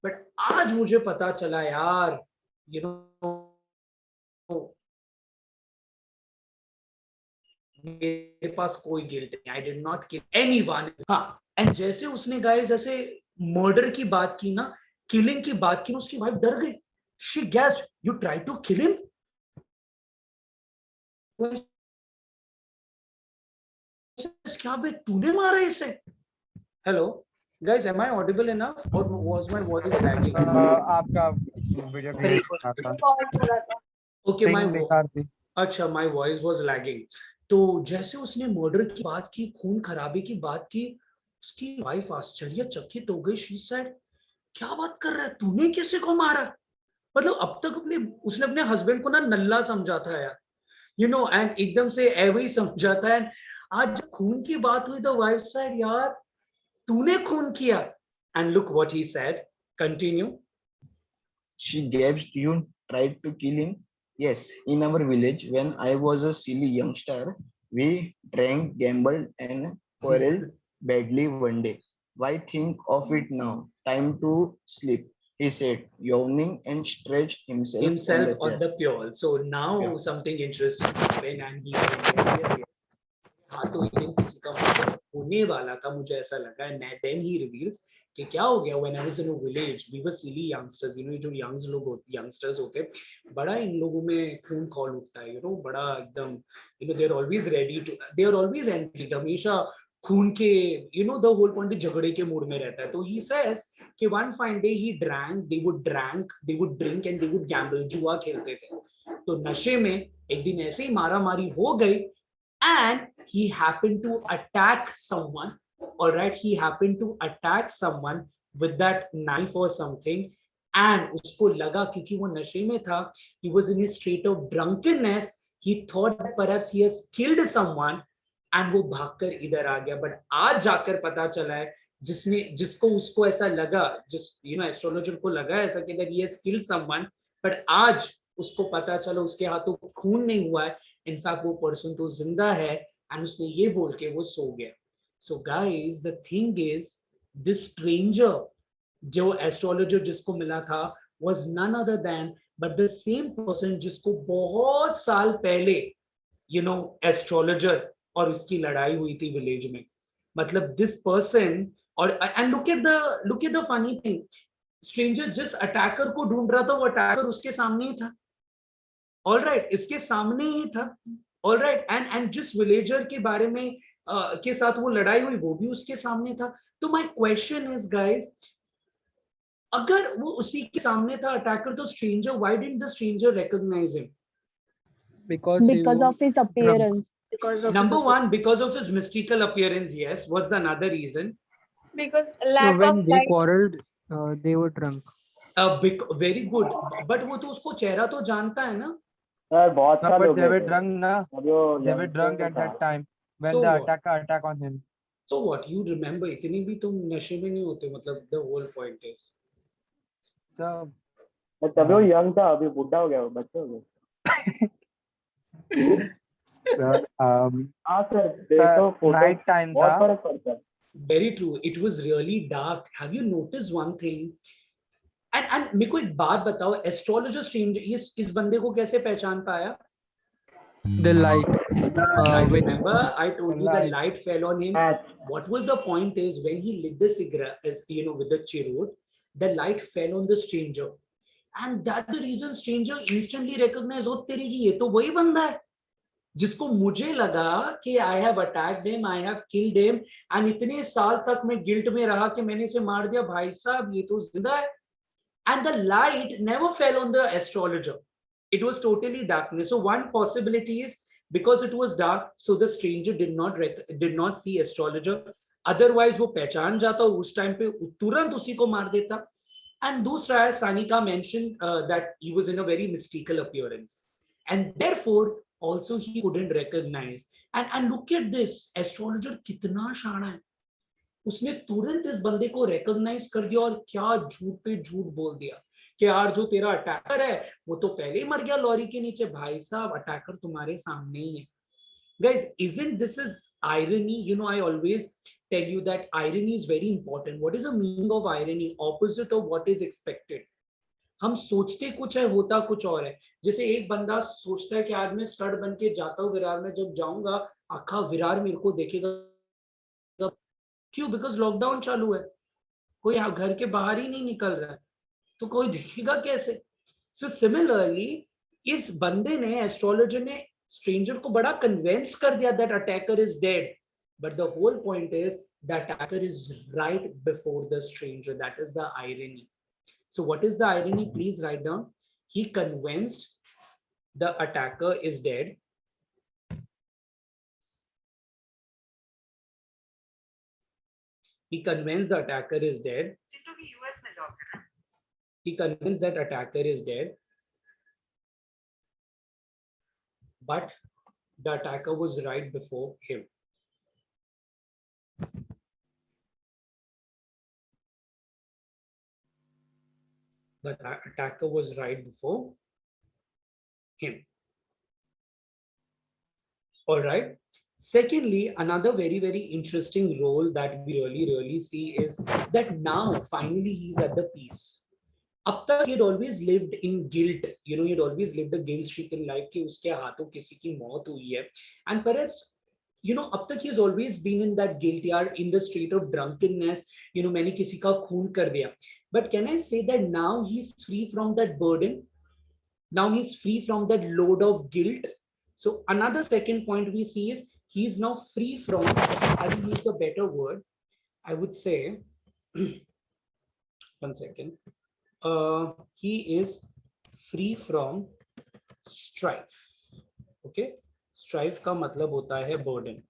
But आज मुझे पता चला यार, you know, मेरे पास कोई गिल्ट नहीं. I did not kill anyone. हाँ, and जैसे उसने गाइस ऐसे मर्डर की बात की ना, किलिंग की बात की ना, उसकी वाइफ डर गई. She gasped, you tried to kill him? क्या बे तूने मारा इसे? Hello, guys, am I audible enough or was my voice lagging? आपका वीडियो ग्लिच हो रहा था. Okay, my बेकार थी. अच्छा, my voice was lagging. तो जैसे उसने मर्डर की बात की, खून खराबे की बात की, उसकी वाइफ आश्चर्यचकित हो गई. She said, क्या बात कर रहा है, तूने किसी को मारा? मतलब अब तक उसने अपने हस्बैंड को ना नल्ला समझा था यार, you know, and एकदम से ऐसे ही समझा था. And आज खून की बात हुई, the wife said, यार तूने खून किया. And look what he said. Continue. She gasped, you tried to kill him? Yes, in our village, when I was a silly youngster, we drank, gambled, and quarreled badly one day. Why think of it now? Time to sleep, he said, yawning and stretched himself On the pure. So now something interesting happened and he said, हाँ तो ये किसी का होने वाला था, मुझे ऐसा लगा. And then he reveals कि क्या हो गया. When I was in a village, we were silly youngsters, you know, जो youngsters होते, बड़ा इन लोगों में खून खौल उठता है, you know, बड़ा एकदम, you know, they're always ready to, they are always entry, हमेशा खून के, you know, the whole point झगड़े के मूड में रहता है. तो he says कि one fine day he drank, they would drink and they would gamble, जुआ खेलते थे. तो नशे में एक दिन ऐसे ही मारा मारी हो गई and he happened to attack someone. All right, he happened to attack someone with that knife or something, and उसको लगा क्योंकि वो नशे में था, he was in a state of drunkenness, he thought that perhaps he has killed someone and वो भागकर इधर आ गया. But आज जाकर पता चला है जिसको उसको ऐसा लगा, you know, astrologer को लगा ऐसा कि that he has killed someone, but आज उसको पता चला उसके हाथों खून नहीं हुआ है. इनफैक्ट वो पर्सन तो जिंदा है एंड उसने ये बोल के वो सो गया. So guys, the thing is this stranger जो एस्ट्रोलॉजर जिसको मिला था was none other than but the same person जिसको बहुत साल पहले, यू नो, एस्ट्रोलॉजर और उसकी लड़ाई हुई थी विलेज में. मतलब दिस पर्सन, और and look at the funny thing, stranger जिस अटैकर को ढूंढ रहा था वो अटैकर उसके सामने ही था. ऑल राइट, इसके सामने ही था. ऑल राइट, एंड जिस विलेजर के बारे में के साथ वो लड़ाई हुई वो भी उसके सामने था. तो माय क्वेश्चन इज गाइस, अगर वो उसी के सामने था अटैकर, तो stranger, why didn't the stranger recognise him? Because of his appearance. Number one, because of his mystical appearance. Yes. What's another reason? Because So lack when of they light. quarreled, they were drunk. Very good. But वो तो उसको चेहरा तो जानता है ना. Sir बहुत No, साल हो but they गए were थे. drunk ना. जो They were drunk at that time when So the what? attacker attacked on him. So what? You remember? इतनी भी तुम नशे में नहीं होते. मतलब the whole point is. So तभी वो यंग था, अभी बुढ़ा हो गया, वो बच्चे हो गए. sir, हाँ सर, देखो फोटो night time बहुत था. फर्क पड़ता है. Very true. It was really dark. Have you noticed one thing? And मेरे को एक बात बताओ, एस्ट्रोलॉजर स्ट्रेंजर इस बंदे को कैसे पहचान पाया? The light, I which remember I told you the Light. light fell on him. What was the point is when he lit the cigarette, with the chirut, the light fell on the stranger. And that's the reason stranger instantly recognized, oh तेरी की ये तो वही बंदा है जिसको मुझे लगा कि I have attacked him, I have killed him, and इतने साल तक मैं गिल्ट में रहा कि मैंने इसे मार दिया. भाई साहब ये तो जिंदा है. And the light never fell on the astrologer. It was totally darkness. So one possibility is because it was dark, so the stranger did not see astrologer. Otherwise वो पहचान जाता उस टाइम पे तुरंत उसी को मार देता. And दूसरा है Sanika mentioned that he was in a very mystical appearance, and therefore also he couldn't recognize. And look at this, astrologer कितना शाना है. उसने तुरंत इस बंदे को रिकॉग्नाइज कर दिया और क्या झूठ पे झूठ बोल दिया कि यार जो तेरा अटैकर है वो तो पहले ही मर गया लॉरी के नीचे. भाई साहब अटैकर तुम्हारे सामने ही है. Guys, isn't this is irony? I always tell you that irony is very important. What is the meaning of irony? Opposite of what is expected. हम सोचते कुछ है होता कुछ और है. जैसे एक बंदा सोचता है कि आज मैं स्टड बन के जाता हूँ विरार में, जब जाऊंगा आखा विरार मेरे को देखेगा. क्यों? बिकॉज लॉकडाउन चालू है, कोई घर के बाहर ही नहीं निकल रहा है, तो कोई देखेगा कैसे. सो सिमिलरली इस बंदे ने, एस्ट्रोलॉजर ने स्ट्रेंजर को बड़ा कन्विंस कर दिया that attacker is dead, but the whole point is the attacker is right before the stranger. That is the irony. So what is the irony? Please write down. He convinced the attacker is dead. He convinced the attacker is dead. He convinced that attacker is dead. But the attacker was right before him. But the attacker was right before him. All right. Secondly, another very, very interesting role that we really see is that now finally he's at the peace. Up तक he'd always lived in guilt. He'd always lived a guilt stricken life कि उसके हाथों किसी की मौत हुई है. And perhaps, अब तक he's always been in that guilt yard, in the state of drunkenness. मैंने किसी का खून कर दिया. But can I say that now he's free from that burden? Now he's free from that load of guilt. So another second point we see is he is now free from, I will use a better word, I would say, one second, he is free from strife. Okay, strife का मतलब होता है burden.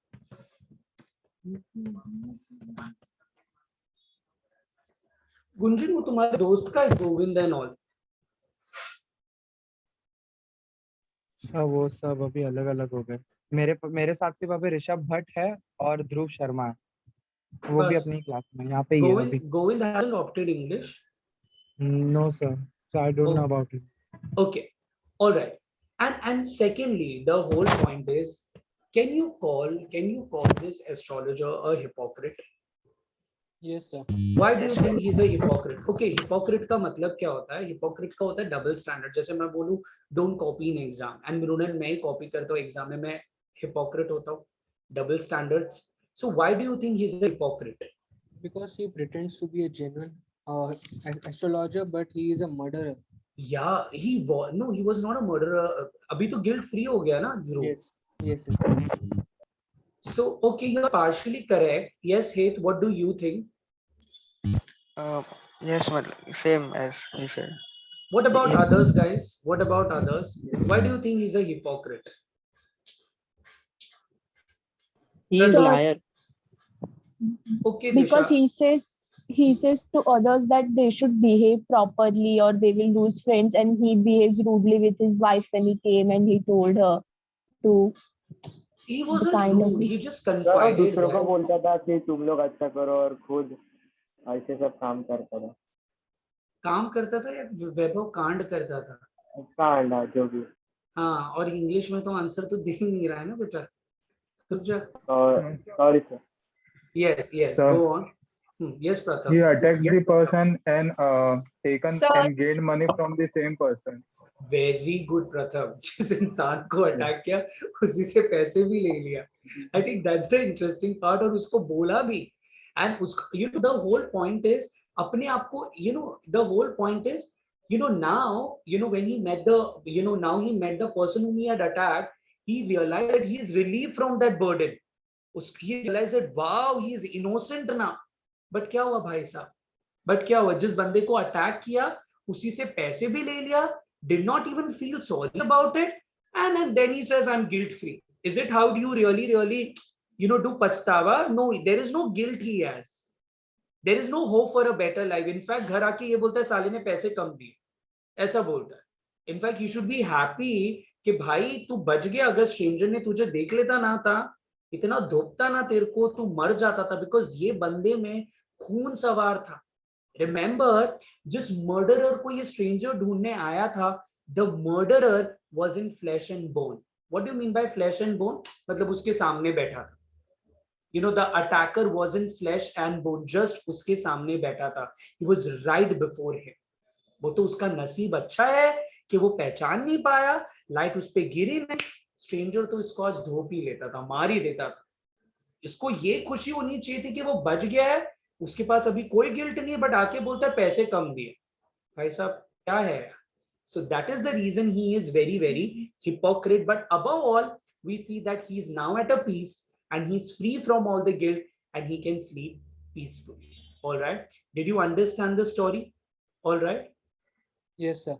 Gunjan वो तुम्हारे दोस्त का है Govind and all? वो सब अभी अलग अलग हो गए. मेरे साथ सिर्फ अभी ऋषभ भट्ट है और ध्रुव शर्मा है, वो भी अपनी क्लास में यहाँ पे ही है अभी. Govind hasn't opted English. No sir, so I don't know about it. Okay, all right. And secondly, the whole point is, can you call this astrologer a hypocrite? yes sir. Why do you think he's a hypocrite? Okay, hypocrite का मतलब क्या होता है? Hypocrite का होता है double standard. जैसे मैं बोलूँ don't copy in exam and मृणन मैं ही copy करता हूँ exam में, मैं hypocrite होता हूँ. Double standards. So why do you think he's a hypocrite? Because he pretends to be a genuine astrologer, but he is a murderer. Yeah, he was not a murderer. अभी तो guilt free हो गया ना ध्रुव? Yes. So okay, you're partially correct. Yes, Heth, what do you think? Yes, same as he said. What about others, guys? What about others? Why do you think he's a hypocrite? He is a liar. Okay, Because Disha. he says to others that they should behave properly or they will lose friends, and he behaves rudely with his wife when he came and he told her to. He wasn't rude. He just confided. दूसरों को बोलता था कि तुम लोग अच्छा करो और खुद ऐसे सब काम करता था. काम करता था या वैभव कांड करता था? कांड जो भी. हाँ, और इंग्लिश में तो आंसर तो दे नहीं रहा है ना बेटा. रुक जा. Sorry sir. Yes, Sir. go on. Yes, Pratap. He attacked the person and taken Sir. and gained money from the same person. Very good प्रथम, जिस इंसान को अटैक किया उसी से पैसे भी ले लिया. I think that's the interesting part. और उसको बोला भी. एंड उसको you know the whole point is अपने आप को you know the whole point is now when he met now he met the person whom he had attacked. He realized that he is relieved from that burden. He realized that wow, he is innocent now. But क्या हुआ भाई साहब? But क्या हुआ, जिस बंदे को attack किया उसी से पैसे भी ले लिया, did not even feel sorry about it, and then he says I'm guilt free. Is it how do you really do पछतावा? No, there is no guilt he has. There is no hope for a better life. In fact, घर आके ये बोलता है साले ने पैसे कम दिए, ऐसा बोलता है. In fact, you should be happy कि भाई तू बच गया. अगर स्ट्रेंजर ने तुझे देख लेता ना था, इतना धोपता ना तेरे को, तू मर जाता था. बिकॉज ये बंदे में खून सवार था. रिमेंबर, जिस मर्डरर को ये स्ट्रेंजर ढूंढने आया था, the murderer was in flash and bone. What do you mean by flash and bone? मतलब उसके सामने बैठा था. the attacker was in flesh and bone, just उसके सामने बैठा था. He was right before him. वो तो उसका नसीब अच्छा है कि वो पहचान नहीं पाया, लाइट उस पे गिरी नहीं. स्ट्रेंजर तो इसको आज धो पी लेता था, मार ही देता था. इसको ये खुशी होनी चाहिए थी कि वो बच गया है, उसके पास अभी कोई गिल्ट नहीं है, बट आके बोलता है पैसे कम दिए. भाई साहब क्या है? So that is the reason he is very hypocrite. But above all, we see that he is now at a peace and he's free from all the guilt and he can sleep peacefully. All right. Did you understand the story? All right. Yes, sir.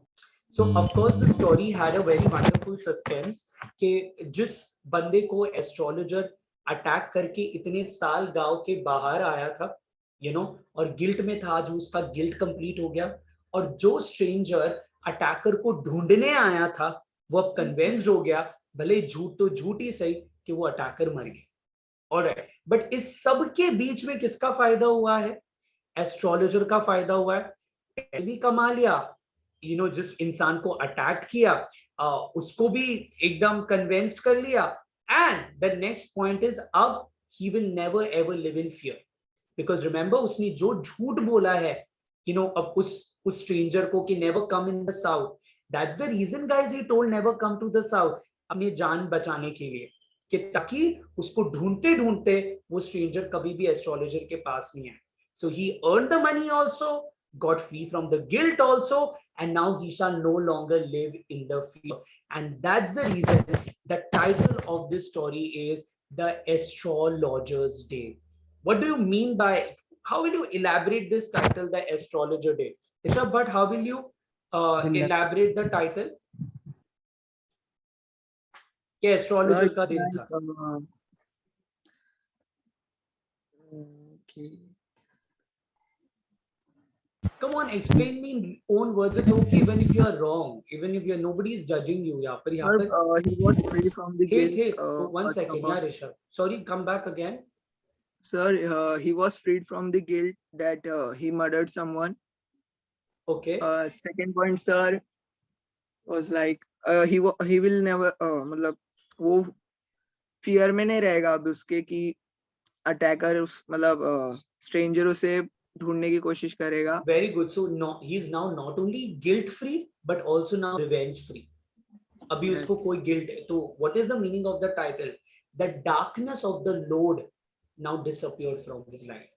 So of course the story had a very wonderful suspense कि जिस बंदे को astrologer attack करके इतने साल गांव के बाहर आया था, और गिल्ट में था, जो उसका गिल्ट कंप्लीट हो गया. और जो स्ट्रेंजर अटैकर को ढूंढने आया था, वो अब कन्विंस्ड हो गया, भले झूठ तो झूठ ही सही, कि वो अटैकर मर गया. ऑलराइट. बट इस सब के बीच में किसका फायदा हुआ है? एस्ट्रोलॉजर का फायदा हुआ है. भी कमा लिया, जिस इंसान को अटैक किया उसको भी एकदम कन्विंस्ड कर लिया. And the next point is, अब he will never ever live in fear. Because remember, उसने जो झूठ बोला है अब उस स्ट्रेंजर को कि never come in the south. That's the reason guys he told never come to the south, अपनी जान बचाने के लिए, कि ताकि उसको ढूंढते ढूंढते वो स्ट्रेंजर कभी भी एस्ट्रोलॉजर के पास नहीं आए. So he earn the money also, got free from the guilt also, and now he shall no longer live in the fear. And that's the reason the title of this story is The Astrologer's Day. What do you mean by, how will you elaborate this title, The Astrologer Day? Rishabh Bhatt, how will you elaborate the title? कि astrologer का दिन था. Come on, explain me in own words. It's okay even if you are wrong, even if nobody is judging you. Sir, he was free from the guilt. One second, yeah, Rishabh. Sorry, come back again. Sir, he was freed from the guilt that he murdered someone. Okay. Second point, sir, was like he will never मतलब वो fear में नहीं रहेगा अब उसके कि attacker मतलब stranger उसे ढूंढने की कोशिश करेगा. Very good. So he is now not only guilt free but also now revenge free. अभी उसको कोई guilt. तो what is the meaning of the title? The darkness of the Lord now disappeared from his life.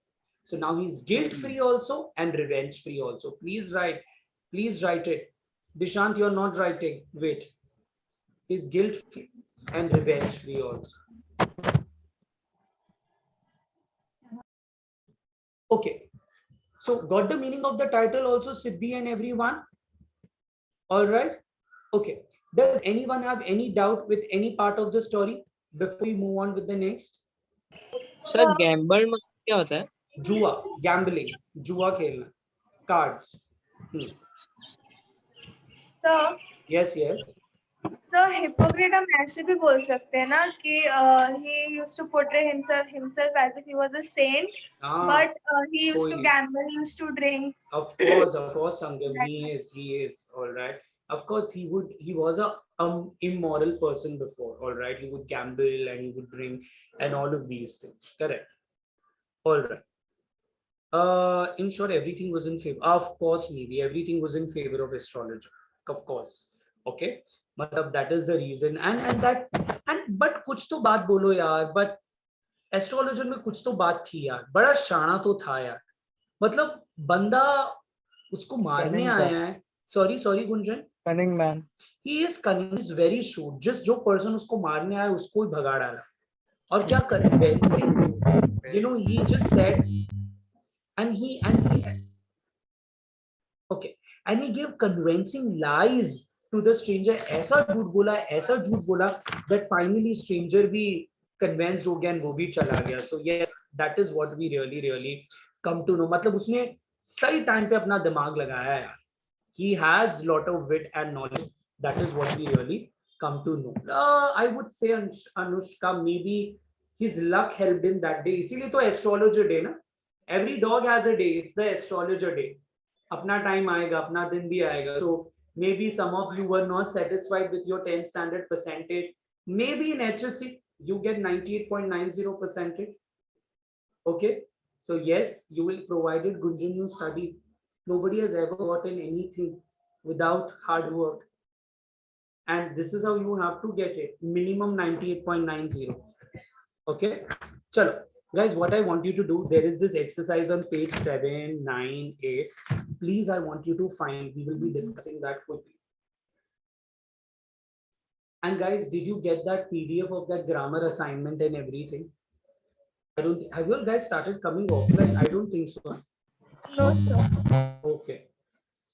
So now he is guilt free also and revenge free also. Please write it. Dishant, you are not writing. Wait. He is guilt free and revenge free also. Okay. So got the meaning of the title also, Siddhi and everyone? All right. Okay. Does anyone have any doubt with any part of the story before we move on with the next? Sir, gamble में क्या होता है? जुआ, gambling, जुआ खेलना, cards. Sir. Yes, yes. So hypocrite हम ऐसे भी बोल सकते हैं ना कि he used to portray himself as if he was a saint, but he used to gamble, he used to drink. Of course, Sangam, he is all right. Of course, he was a immoral person before. All right, he would gamble and he would drink and all of these things. Correct. All right. In short, everything was in favor. Of course, Nidhi, everything was in favor of astrologer. Of course. Okay, मतलब that is the reason and but कुछ तो बात बोलो यार, but astrologer में कुछ तो बात थी यार, बड़ा शाना तो था यार, मतलब बंदा उसको मारने Cunning था। आया है। Sorry Gunjan, Cunning man। He is cunning, is very shrewd, just जो पर्सन उसको मारने आया उसको ही भगा डाला। और क्या convincing, you know, he just said and he okay, and he gave convincing lies to the stranger, ऐसा झूठ बोला that finally stranger भी convinced हो गया and वो भी चला गया। So yes, that is what we really come to know, मतलब उसने सही टाइम पे अपना दिमाग लगाया है। He has lot of wit and knowledge, that is what we really come to know. I would say Anushka, maybe his luck helped him that day, इसीलिए तो astrologer day ना, every dog has a day, it's the astrologer day, अपना time आएगा, अपना दिन भी आएगा। So maybe some of you were not satisfied with your 10th standard percentage, maybe in HSC you get 98.90 percentage. Okay, so yes, you will provided Gunjan you study, nobody has ever gotten anything without hard work, and this is how you have to get it, minimum 98.90. okay, chalo guys, what I want you to do, there is this exercise on page 7, 9, 8. Please, I want you to find, we will be discussing that quickly. And guys, did you get that PDF of that grammar assignment and everything? I don't, have you guys started coming offline? I don't think so. No, sir.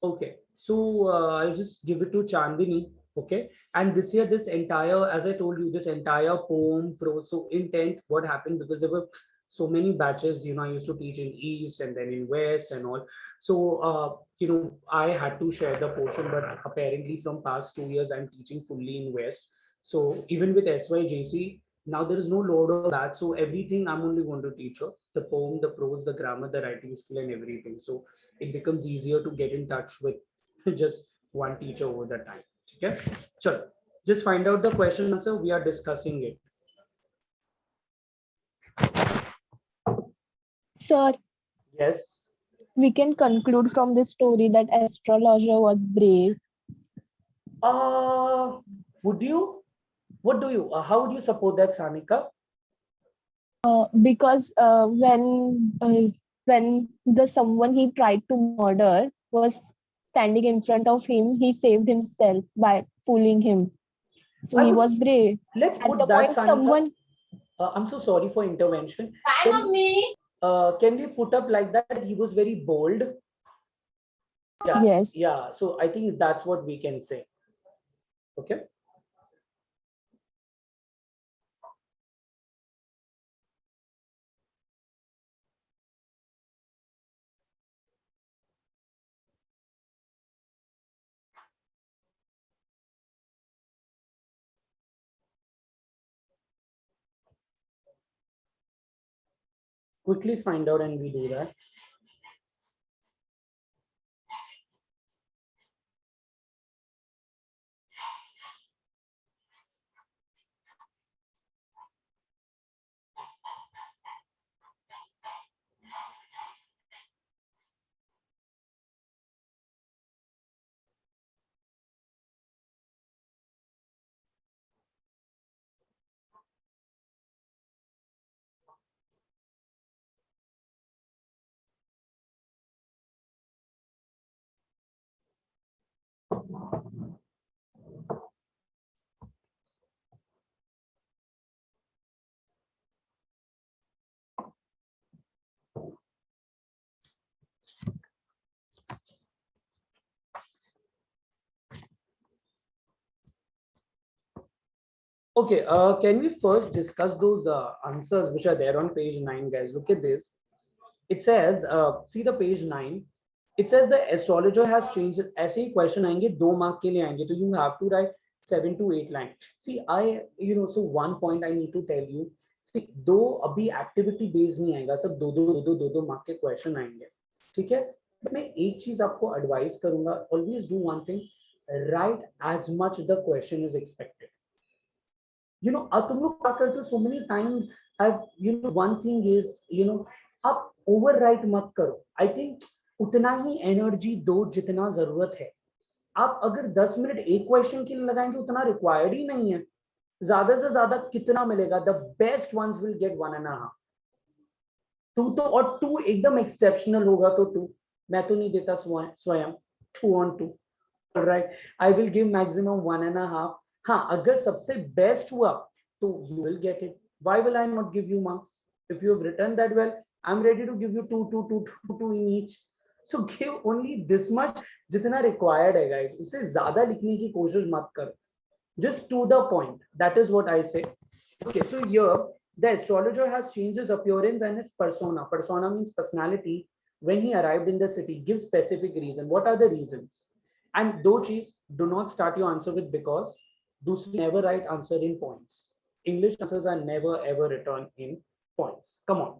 Okay, so I'll just give it to Chandini. Okay, and this year, this entire, as I told you, this entire poem prose, so in 10th, what happened, because there were so many batches, you know, I used to teach in East and then in West and all. So, you know, I had to share the portion, but apparently from past 2 years, I'm teaching fully in West. So even with SYJC, now there is no load of that. So everything I'm only going to teach her, the poem, the prose, the grammar, the writing skill and everything. So it becomes easier to get in touch with just one teacher over the time. Okay, sure. Just find out the question answer. We are discussing it. Sir, Yes. we can conclude from this story that astrologer was brave. Would you? What do you? How would you support that, Sanika? Because when the someone he tried to murder was standing in front of him, he saved himself by fooling him. So he was brave. Let's At put the that, point Sanika. someone. I'm so sorry for intervention. Can we put up like that? He was very bold. Yeah. Yes. Yeah. So I think that's what we can say. Okay. Quickly find out and we do that. Okay, can we first discuss those answers which are there on page 9, guys? Look at this. It says, see the page 9. It says the astrologer has changed. ऐसे ही question आएंगे 2 mark के लिए आएंगे, तो you have to write 7 to 8 line. See, so one point I need to tell you. See, दो अभी activity based नहीं आएगा, सब दो mark के question आएंगे, ठीक है? मैं एक चीज आपको advise करूंगा, always do one thing, write as much the question is expected. You know, तुम लोग क्या करते हो, so many times one thing is, आप overwrite मत करो. I think उतना ही energy दो जितना जरूरत है. आप अगर 10 मिनट एक क्वेश्चन के लिए लगाएंगे उतना रिक्वायर्ड ही नहीं है, ज्यादा से ज्यादा कितना मिलेगा? The best ones will get 1.5, 2 तो, और 2 एकदम एक्सेप्शनल होगा तो 2, मैं तो नहीं देता स्वयं 2 on 2, right, I will give maximum 1.5. हाँ, अगर सबसे बेस्ट हुआ तो you will get it. Why will I not give you marks? If you have written that well, I am ready to give you 2 2 2 2 2 in each. So give only this much जितना required है guys, उससे ज्यादा लिखने की कोशिश मत करो, just to the point. That is what I say. Okay, so here the astrologer has changed his appearance and his persona. Persona means personality. When he arrived in the city, give specific reason. What are the reasons? And do cheese, do not start your answer with because. दूसरी, never write answer in points. English answers are never ever written in points. Come on,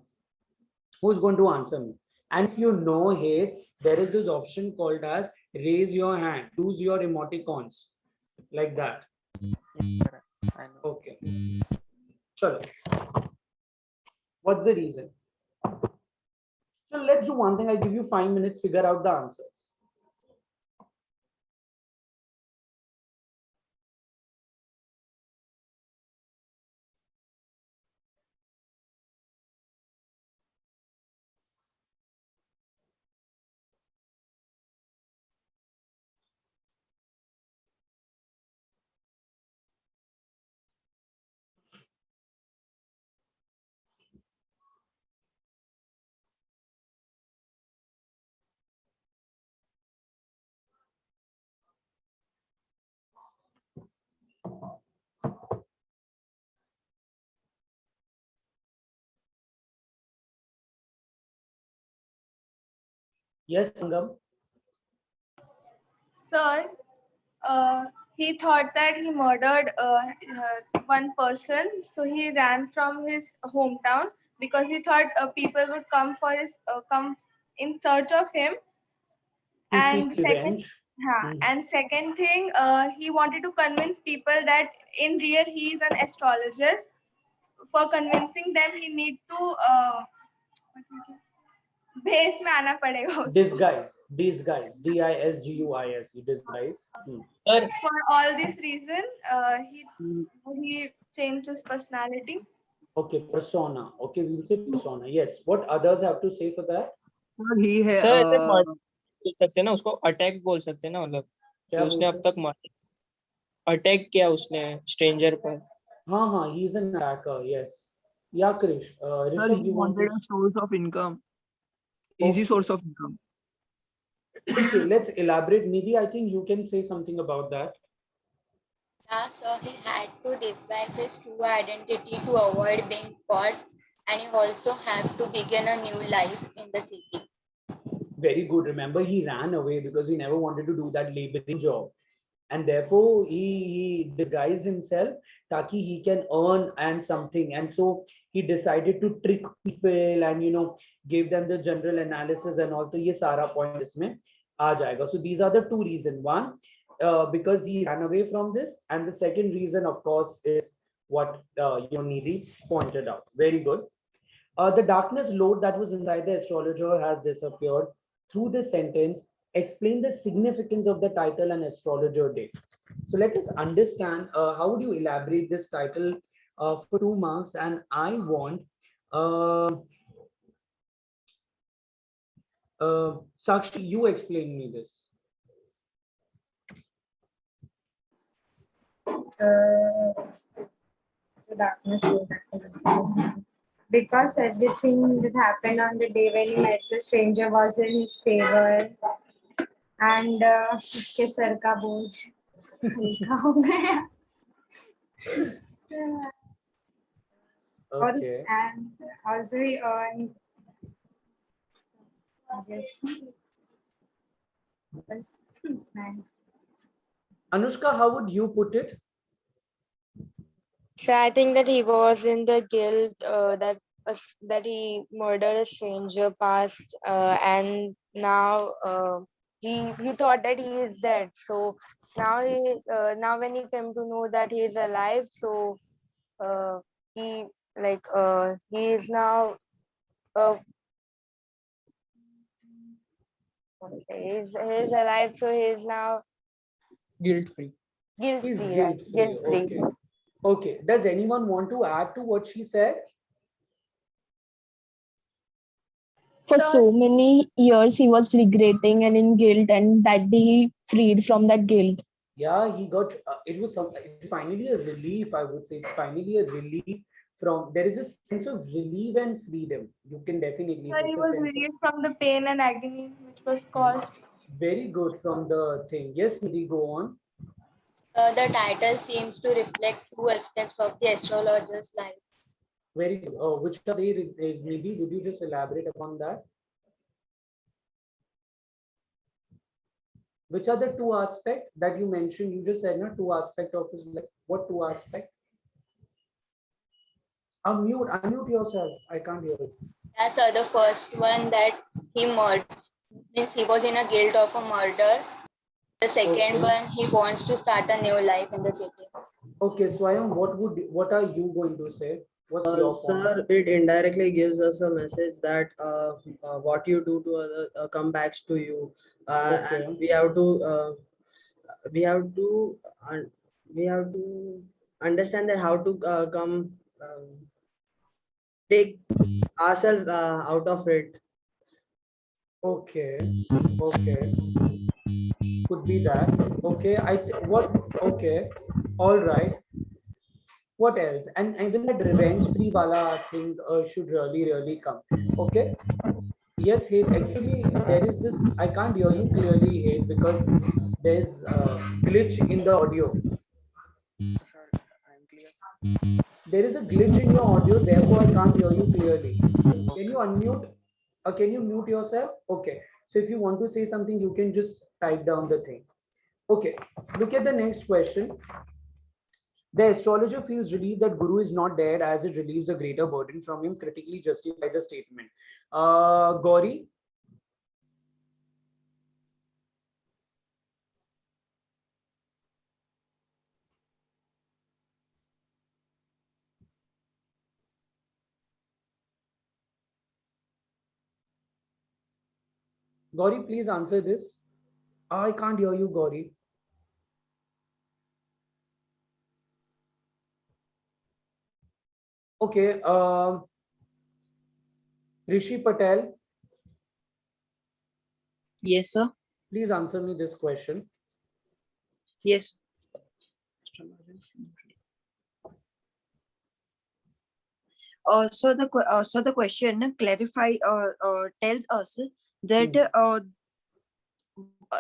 who's going to answer me? And if you know, hey, there is this option called as raise your hand, use your emoticons like that. Okay, chalo. What's the reason? So let's do one thing. I'll give you 5 minutes, figure out the answers. Yes, Sangam. Sir, he thought that he murdered one person, so he ran from his hometown because he thought people would come for his come in search of him. And second, and second thing, he wanted to convince people that in real he is an astrologer. For convincing them, he need to भेस में आना पड़ेगा उसको. Disguise, disguise, disguise. For all this reason, he changed his personality. Okay, persona. Okay, we'll say persona. Yes. What others have to say for that? ही है sir बोल सकते हैं ना उसको, अटैक बोल सकते हैं ना, मतलब क्या उसने अब तक अटैक किया उसने स्ट्रेंजर पर. हाँ, he is an attacker. Yes. Yeah, Krish. Sir, Rishabh, he you want to? wanted a source of income, easy source of income. Okay, let's elaborate. Nidhi, I think you can say something about that. Yeah, so he had to disguise his true identity to avoid being caught, and he also have to begin a new life in the city. Very good. Remember, he ran away because he never wanted to do that laboring job. And therefore, he disguised himself taki he can earn and something. And so he decided to trick people and, gave them the general analysis and all. So ye sara point isme aa jayega. So these are the two reasons. One, because he ran away from this. And the second reason, of course, is what Nidhi pointed out. Very good. The darkness load that was inside the astrologer has disappeared. Through this sentence, explain the significance of the title and astrologer day. So let us understand how would you elaborate this title for 2 marks, and I want Sakshi, you explain me this. The darkness load because everything that happened on the day when he met the stranger was in his favor, and उसके sir का बोझ हल्का हो गया. Okay. And also he earned. Yes. Nice. Anushka, how would you put it? So I think that he was in the guilt that he murdered a stranger past, and now he thought that he is dead. So now when he came to know that he is alive, so he he is now he is alive. So he is now Guilt free. He's Guilt-free, right? guilt-free. Guilt-free. Okay. Okay. Does anyone want to add to what she said? For so many years, he was regretting and in guilt, and that day he freed from that guilt. Yeah, he got it was it's finally a relief. I would say it's finally a relief from. There is a sense of relief and freedom. You can definitely So say he it's a was sense of relieved from the pain and agony which was caused. very good from the thing. Yes, Nidhi, go on. The title seems to reflect two aspects of the astrologer's life. Very good. Which are they, Nidhi? Would you just elaborate upon that? Which are the two aspects that you mentioned? You just said, no, two aspects of his life. What two aspects? Unmute yourself. I can't hear it. Yes, the first one that he murdered, means he was in a guilt of a murder. The second one, he wants to start a new life in the city. Okay, Swayam, what are you going to say? What's your point? Sir, it indirectly gives us a message that what you do to other come back to you, and we have to understand that how to come take ourselves out of it. Okay. Could be that. Okay. Okay. All right. What else? And even that revenge-free wala thing should really come. Okay. Yes, Hate. Actually, there is this. I can't hear you clearly, Hate, because there's a glitch in the audio. There is a glitch in your audio, therefore I can't hear you clearly. Can you unmute? Can you mute yourself? Okay. So if you want to say something, you can just type down the thing. Okay. Look at the next question. The astrologer feels relieved that Guru is not dead as it relieves a greater burden from him. Critically justify the statement. Gauri? Gauri, please answer this. I can't hear you, Gauri. Okay. Rishi Patel. Yes, sir. Please answer me this question. Yes. So the question clarify tells us that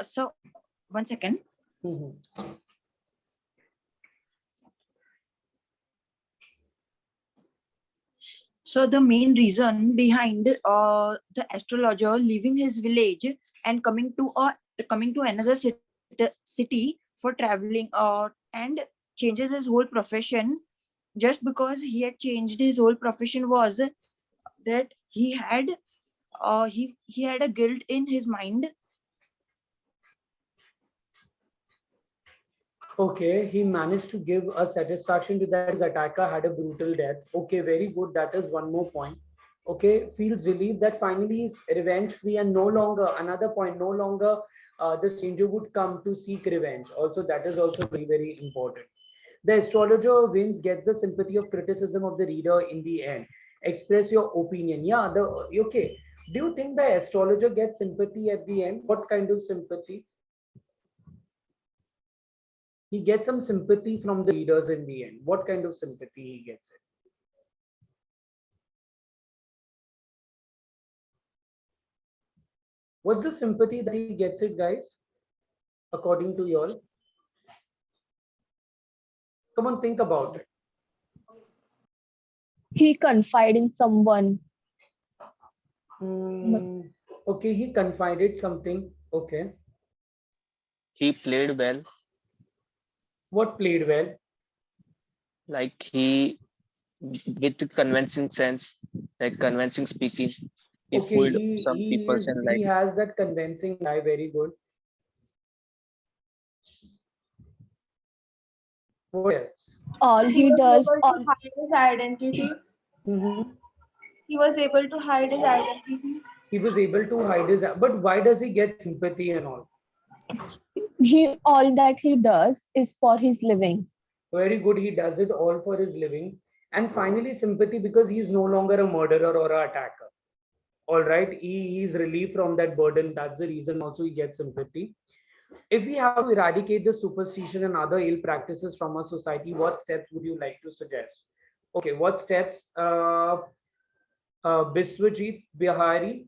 so 1 second. So the main reason behind the astrologer leaving his village and coming to another city for traveling and changes his whole profession, just because he had changed his whole profession, was that he had a guilt in his mind. Okay, he managed to give a satisfaction to that his attacker had a brutal death. Okay, very good. That is one more point. Okay, feels relieved that finally he's revenge free and no longer, another point, no longer the stranger would come to seek revenge. Also, that is also very, very important. The astrologer wins, gets the sympathy of criticism of the reader in the end. Express your opinion. Yeah, okay. Do you think the astrologer gets sympathy at the end? What kind of sympathy? He gets some sympathy from the readers in the end. What kind of sympathy he gets it? What's the sympathy that he gets it, guys? According to you all. Come on, think about it. He confided in someone. Okay, he confided something. Okay. He played well. What played well? Like he, with convincing sense, like convincing speaking, he fooled some people and like he has that convincing eye. Very good. What else? All he does. To hide his identity. He was able to hide his identity. He was able to hide his. But why does he get sympathy and all? All that he does is for his living. Very good. He does it all for his living. And finally, sympathy, because he's no longer a murderer or an attacker. All right. He's relieved from that burden. That's the reason also he gets sympathy. If we have to eradicate the superstition and other ill practices from our society, what steps would you like to suggest? Okay, what steps? Biswajit Bihari.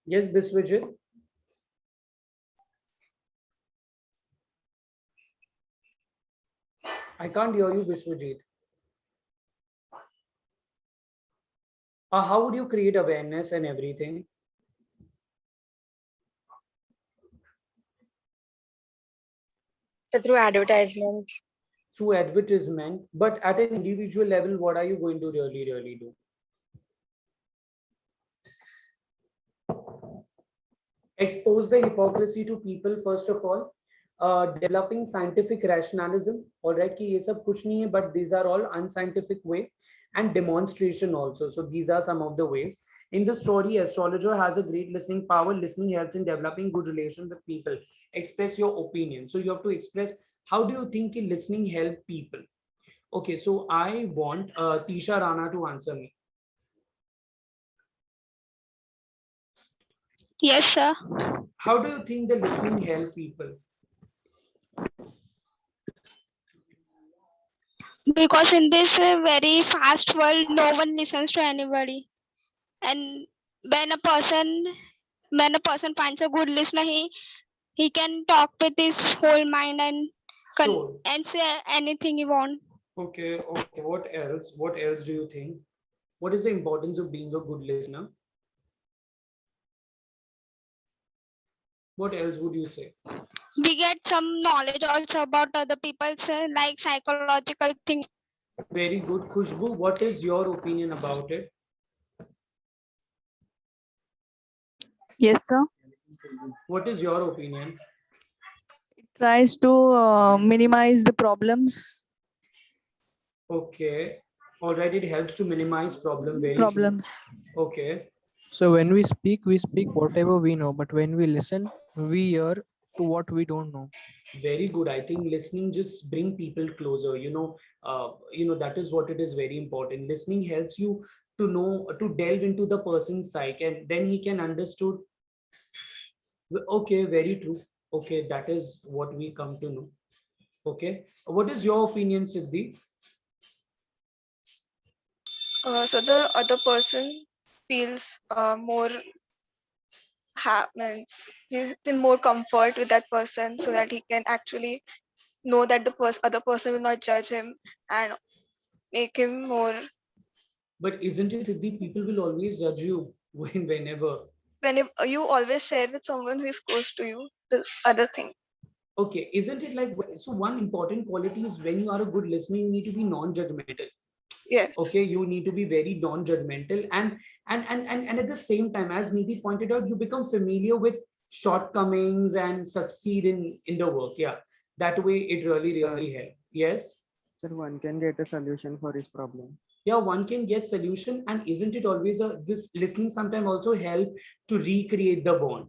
Yes, Biswajit. I can't hear you, Biswajit. How would you create awareness and everything? Through advertisement. Through advertisement, but at an individual level, what are you going to really do? Expose the hypocrisy to people first of all. Developing scientific rationalism. All right, कि ये सब कुछ नहीं है, but these are all unscientific way, and demonstration also. So these are some of the ways. In the story, astrologer has a great listening power. Listening helps in developing good relations with people. Express your opinion. So you have to express how do you think listening help people. Okay, so I want Tisha Rana to answer me. Yes, sir. How do you think the listening help people? Because in this very fast world, no one listens to anybody. And when a person finds a good listener, he can talk with his whole mind and say anything he wants. Okay. What else? What else do you think? What is the importance of being a good listener? What else would you say? We get some knowledge also about other people's like psychological things. Very good. Khushbu, what is your opinion about it? Yes, sir. What is your opinion? It tries to minimize the problems. Okay. All right. It helps to minimize problems. Very true. Okay. So when we speak whatever we know, but when we listen, we hear to what we don't know. Very good. I think listening just bring people closer. That is what it is very important. Listening helps you to know, to delve into the person's psyche, and then he can understood. Okay, very true. Okay, that is what we come to know. Okay, what is your opinion, Siddhi? So the other person feels more he's in more comfort with that person, so that he can actually know that the other person will not judge him and make him more. But isn't it, Siddhi, people will always judge you whenever. When you always share with someone who is close to you the other thing. Okay, isn't it like, so one important quality is when you are a good listener, you need to be non-judgmental. Yes. Okay, you need to be very non-judgmental, and at the same time, as Nidhi pointed out, you become familiar with shortcomings and succeed in the work. Yeah, that way it really helps. Yes. Sir, one can get a solution for his problem. Yeah, one can get solution, and isn't it always this listening sometimes also help to recreate the bond.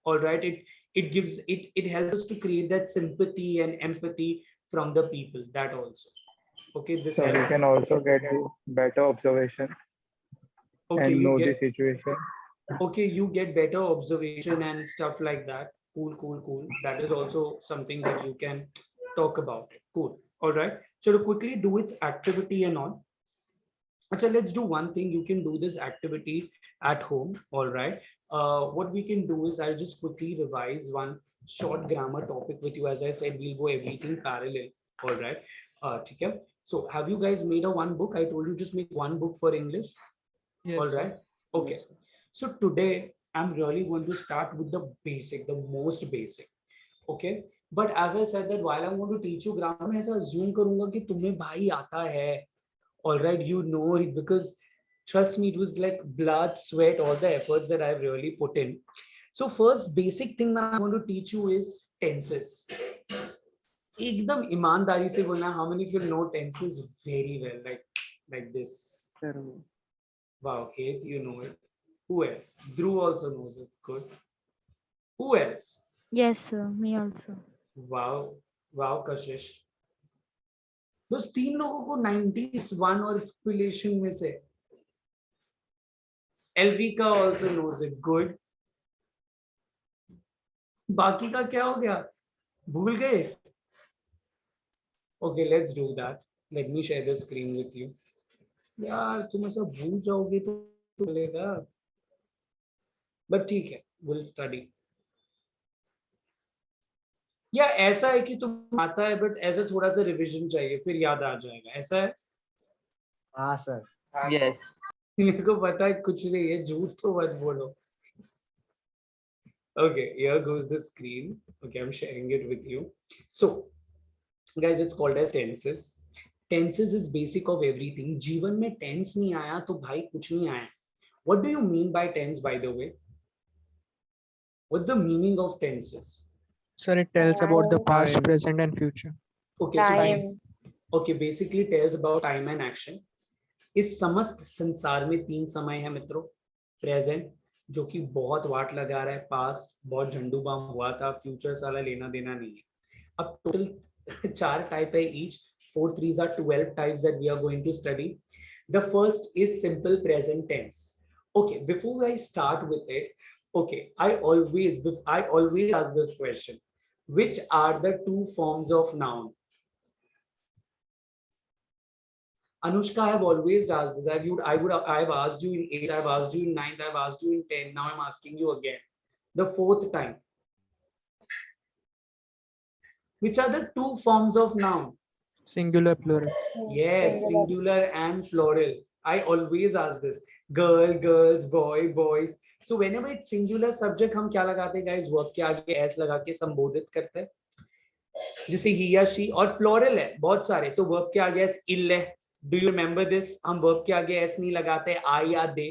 All right, it helps us to create that sympathy and empathy from the people, that also. Okay, this So we can also get the better observation and know the situation. Okay, you get better observation and stuff like that. Cool. That is also something that you can talk about it. Cool. All right. So to quickly do its activity and all. So let's do one thing. You can do this activity at home. All right. What we can do is I'll just quickly revise one short grammar topic with you. As I said, we'll go everything parallel. All right. Okay. So have you guys made a one book? I told you just make one book for English. Yes. All right. Okay. Yes. So today I'm really going to start with the basic, the most basic. Okay. But as I said that while I'm going to teach you grammar, मैं ऐसा assume करूँगा कि तुम्हें भाई आता है. All right, you know it, because trust me, it was like blood, sweat, all the efforts that I've really put in. So first basic thing that I want to teach you is tenses. एकदम ईमानदारी से बोलना, how many of you know tenses very well, like this. Servo. Wow, Keith, you know it. Who else? Dhruv also knows it. Good. Who else? Yes, sir. Me also. Wow. Wow, Kashish. बस 3 लोगों को 91 और population में से. Elvika also knows it. Good. बाकी का क्या हो गया? भूल गए? Okay, let's do that. Let me share the screen with you. यार तुम ऐसा भूल जाओगे तो चलेगा. But ठीक है, we'll study. या ऐसा है कि तुम आता है बट ऐसा थोड़ा सा रिवीजन चाहिए फिर याद आ जाएगा. ऐसा है? हाँ सर. Yes. मेरे को पता है कुछ नहीं है, झूठ तो मत बोलो. Okay, here goes the screen. Okay, I'm sharing it with you. So, guys, it's called as tenses. Tenses is basic of everything. जीवन में tense नहीं आया तो भाई कुछ नहीं आया. What do you mean by tense, by the way? What's the meaning of tenses? Sir, it tells about the past, Time. present, and future. Okay, so Time. guys, okay, basically tells about time and action. इस समस्त संसार में 3 समय है मित्रों. Present जो कि बहुत वाट लगा रहा है, पास्ट बहुत झंडू बाम हुआ था, फ्यूचर साला लेना देना नहीं है. अब टोटल 4 टाइप है each. 4 3s are 12 types that we are going to study. The first is simple present tense. Okay, before I start with it, okay, I always ask this question. Which are the 2 forms of noun? Anushka, I have always asked this. I have asked you in 8th, I have asked you in 9th, I have asked you in 10th. Now I'm asking you again. The 4th time. Which are the 2 forms of noun? Singular, plural. Yes, singular and plural. I always ask this. Girl, girls, boy, boys. So whenever it's singular subject, हम क्या लगाते हैं guys? Verb के आगे s लगा के संबोधित करते हैं. जैसे he या she, और plural है बहुत सारे, तो verb के आगे s ill है. Do you remember this? हम verb के आगे s नहीं लगाते, I या they.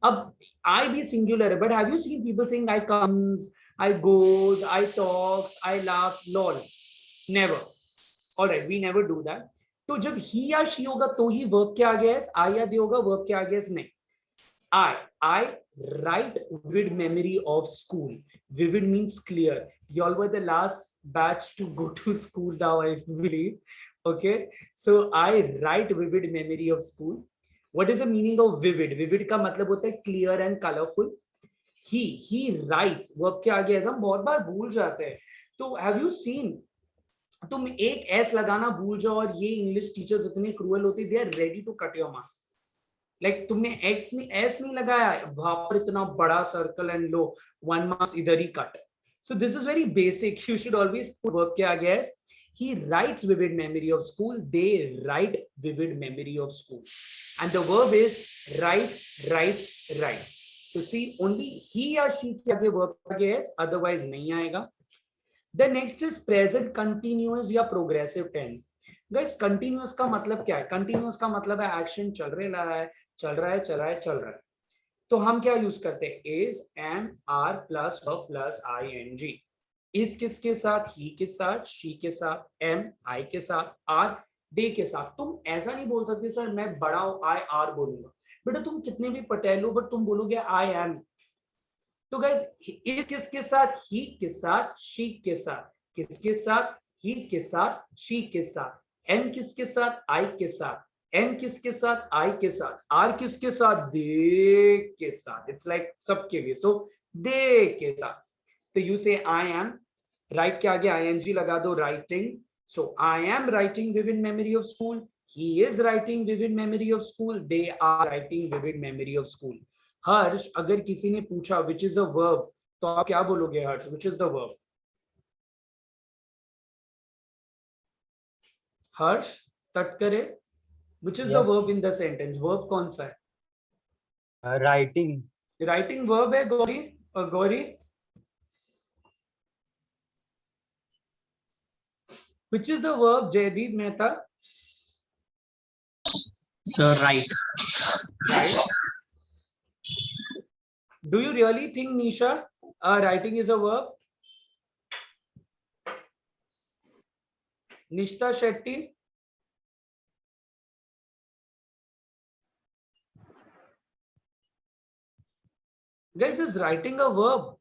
अब I भी singular है, but have you seen people saying I comes, I goes, I talks, I laugh, lol? Never. Alright, we never do that. तो जब he या she होगा तो ही verb के आगे s, I या they होगा verb के आगे s नहीं. I write vivid memory of school. Vivid means clear. Y'all were the last batch to go to school now, I believe. Okay, so I write vivid memory of school. What is the meaning of vivid? Vivid का मतलब होता है clear and colorful. He writes. Verb के आगे ऐसा हम बहुत बार भूल जाते हैं. तो have you seen? तुम एक s लगाना भूल जाओ और ये इंग्लिश टीचर्स इतने क्रूअल होते हैं, they are ready to cut your marks. Like तुमने x नहीं s नहीं लगाया, वहां पर इतना बड़ा सर्कल एंड लो 1 marks इधर ही cut. So this is very basic. You should always put verb के आगे s. He writes vivid memory of school. They write vivid memory of school. And the verb is write, write. So see, only he or she के आगे verb के आगे s, otherwise नहीं आएगा. The next is present continuous या progressive tense. Guys, continuous का मतलब क्या है? Continuous का मतलब है action चल रहा है. तो हम क्या यूज करते हैं? Is, am, are plus verb plus ing. Is किसके साथ? He के साथ, she के साथ, am, I के साथ, are, they के साथ. तुम ऐसा नहीं बोल सकते सर मैं बड़ा हूं I are बोलूंगा. बेटा तुम कितने भी पटेल हो बट तुम बोलोगे I am. तो गाइस इस किसके साथ? ही के साथ, शी के साथ. किसके साथ? ही के साथ, शी के साथ. एम किसके साथ? आई के साथ. एन किसके साथ? आई के साथ. आर किसके साथ? दे के साथ. इट्स लाइक सबके लिए. सो दे के साथ. तो यू से आई एम, राइट के आगे आईएनजी लगा दो, writing. So I am writing vivid memory of school. He is writing vivid memory of school. They are writing vivid memory of school. Harsh, अगर किसी ने पूछा विच इज अ वर्ब, तो आप क्या बोलोगे Harsh? Which is the verb? Harsh Tatkare, which is the verb in the sentence? Verb कौन सा है? राइटिंग. राइटिंग वर्ब है Gauri. Gauri, which is the verb? Jaydeep Mehta. Sir, right. Right. Do you really think, Nisha, writing is a verb? Nishta Shetty. Guys, is writing a verb?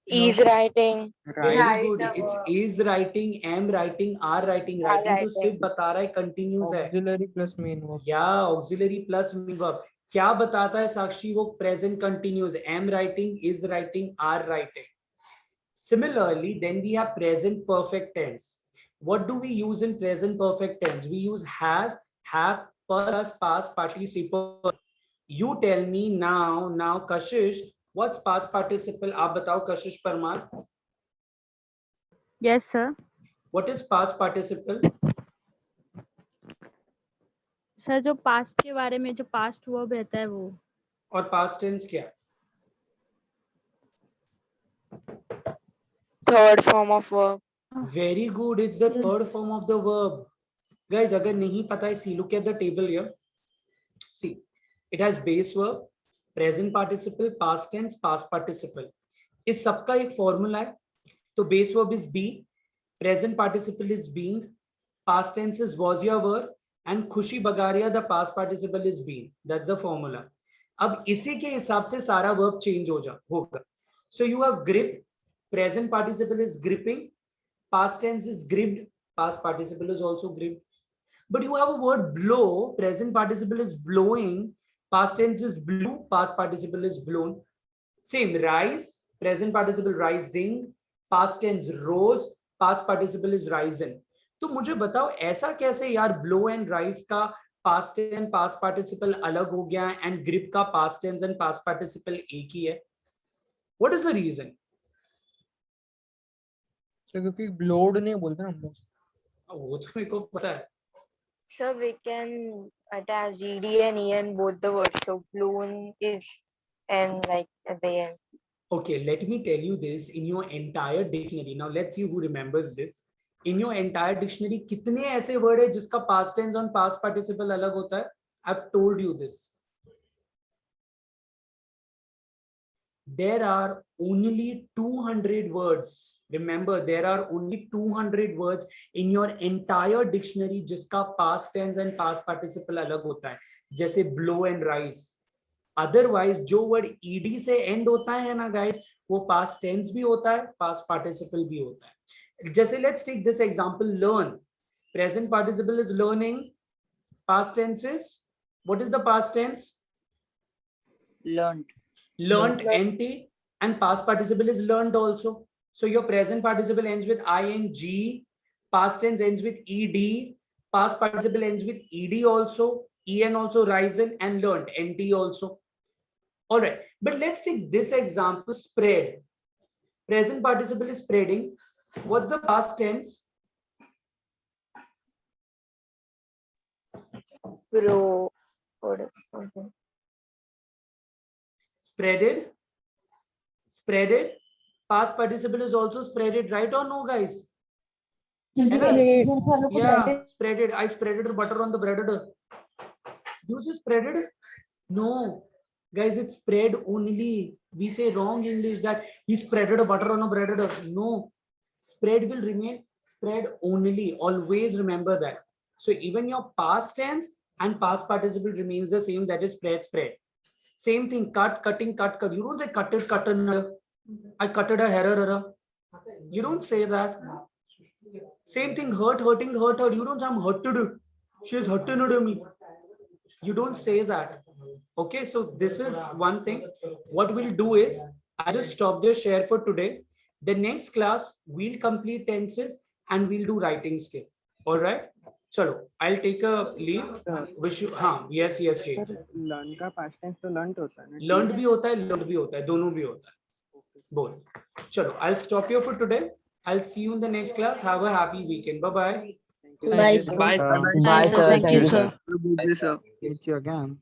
Is writing. Very Write good. the It's verb. is writing, am writing, are writing. Are Writing तो writing. सिर्फ बता रहा है continuous है. Auxiliary plus main verb. Yeah, auxiliary plus main verb. क्या बताता है साक्षी? वो present continuous. Am writing, is writing, are writing. Similarly, then we have present perfect tense. What do we use in present perfect tense? We use has, have, plus past participle. You tell me now. Now, Kashish, what's past participle? आप बताओ Kashish Parmar. Yes, sir. What is past participle? Sir जो past के बारे में जो past verb रहता है वो. और past tense क्या? Third form of verb. Very good. It's the third form of the verb. Guys, अगर नहीं पता है, see, look at the table here. See, it has base verb, present participle, past tense, past participle. इस सबका एक formula है. तो base verb is be, present participle is being, past tense is was या were, and खुशी Bagaria the past participle is being. That's the formula. अब इसी के हिसाब से सारा verb change होगा. So you have grip, present participle is gripping, past tense is gripped, past participle is also gripped. But you have a word blow, present participle is blowing, past tense is blew, past participle is blown. Same, rise, present participle rising, past tense rose, past participle is risen. तो मुझे बताओ ऐसा कैसे यार blow and rise का past tense and past participle अलग हो गया and grip का past tense and past participle एक ही है? What is the reason? क्योंकि blowed नहीं बोलते ना हम लोग. वो तो मेरे को पता है. So we can attach ed and en both the words. So blown is and like at the end. Okay, let me tell you this. In your entire dictionary, now let's see who remembers this. In your entire dictionary, कितने ऐसे word है जिसका past tense और past participle अलग होता है? I've told you this. There are only 200 words. Remember, there are only 200 words in your entire dictionary जिसका past tense and past participle अलग होता है. जैसे blow and rise. Otherwise, जो word ed से end होता है ना guys, वो past tense भी होता है, past participle भी होता है. जैसे let's take this example, learn. Present participle is learning. Past tense is, what is the past tense? Learned. Learned, nt, and past participle is learned also. So your present participle ends with ing, past tense ends with ed, past participle ends with ed also, en also, risen, and learned, nt also. All right, but let's take this example, spread. Present participle is spreading. What's the past tense? Pro. Spreaded. Spreaded. Past participle is also spreaded, right or no, guys? Yeah, spreaded. I spreaded butter on the bread. You say spreaded? No, guys, it's spread only. We say wrong English that he spreaded butter on a bread. No, spread will remain spread only. Always remember that. So even your past tense and past participle remains the same. That is spread, spread. Same thing, cut, cutting, cut, cut. You don't say cutted, cutted. I cutted a hair. You don't say that. Same thing, hurt, hurting, hurt, hurt. You don't say I'm hurted. She's hurting me. You don't say that. Okay, so this is one thing. What we'll do is, I just stop the share for today. The next class, we'll complete tenses and we'll do writing skill. All right? Chalo, I'll take a leave. Wish you, हाँ, yes, yes, hey. Learn का past tense तो learned होता है ना? Learned भी होता है, learned भी होता है, दोनों भी होता है. Both. Chalo, I'll stop here for today. I'll see you in the next class. Have a happy weekend. Bye-bye. Bye. Bye, sir. Bye, sir. Thank you, sir. Good day, sir. Meet you again.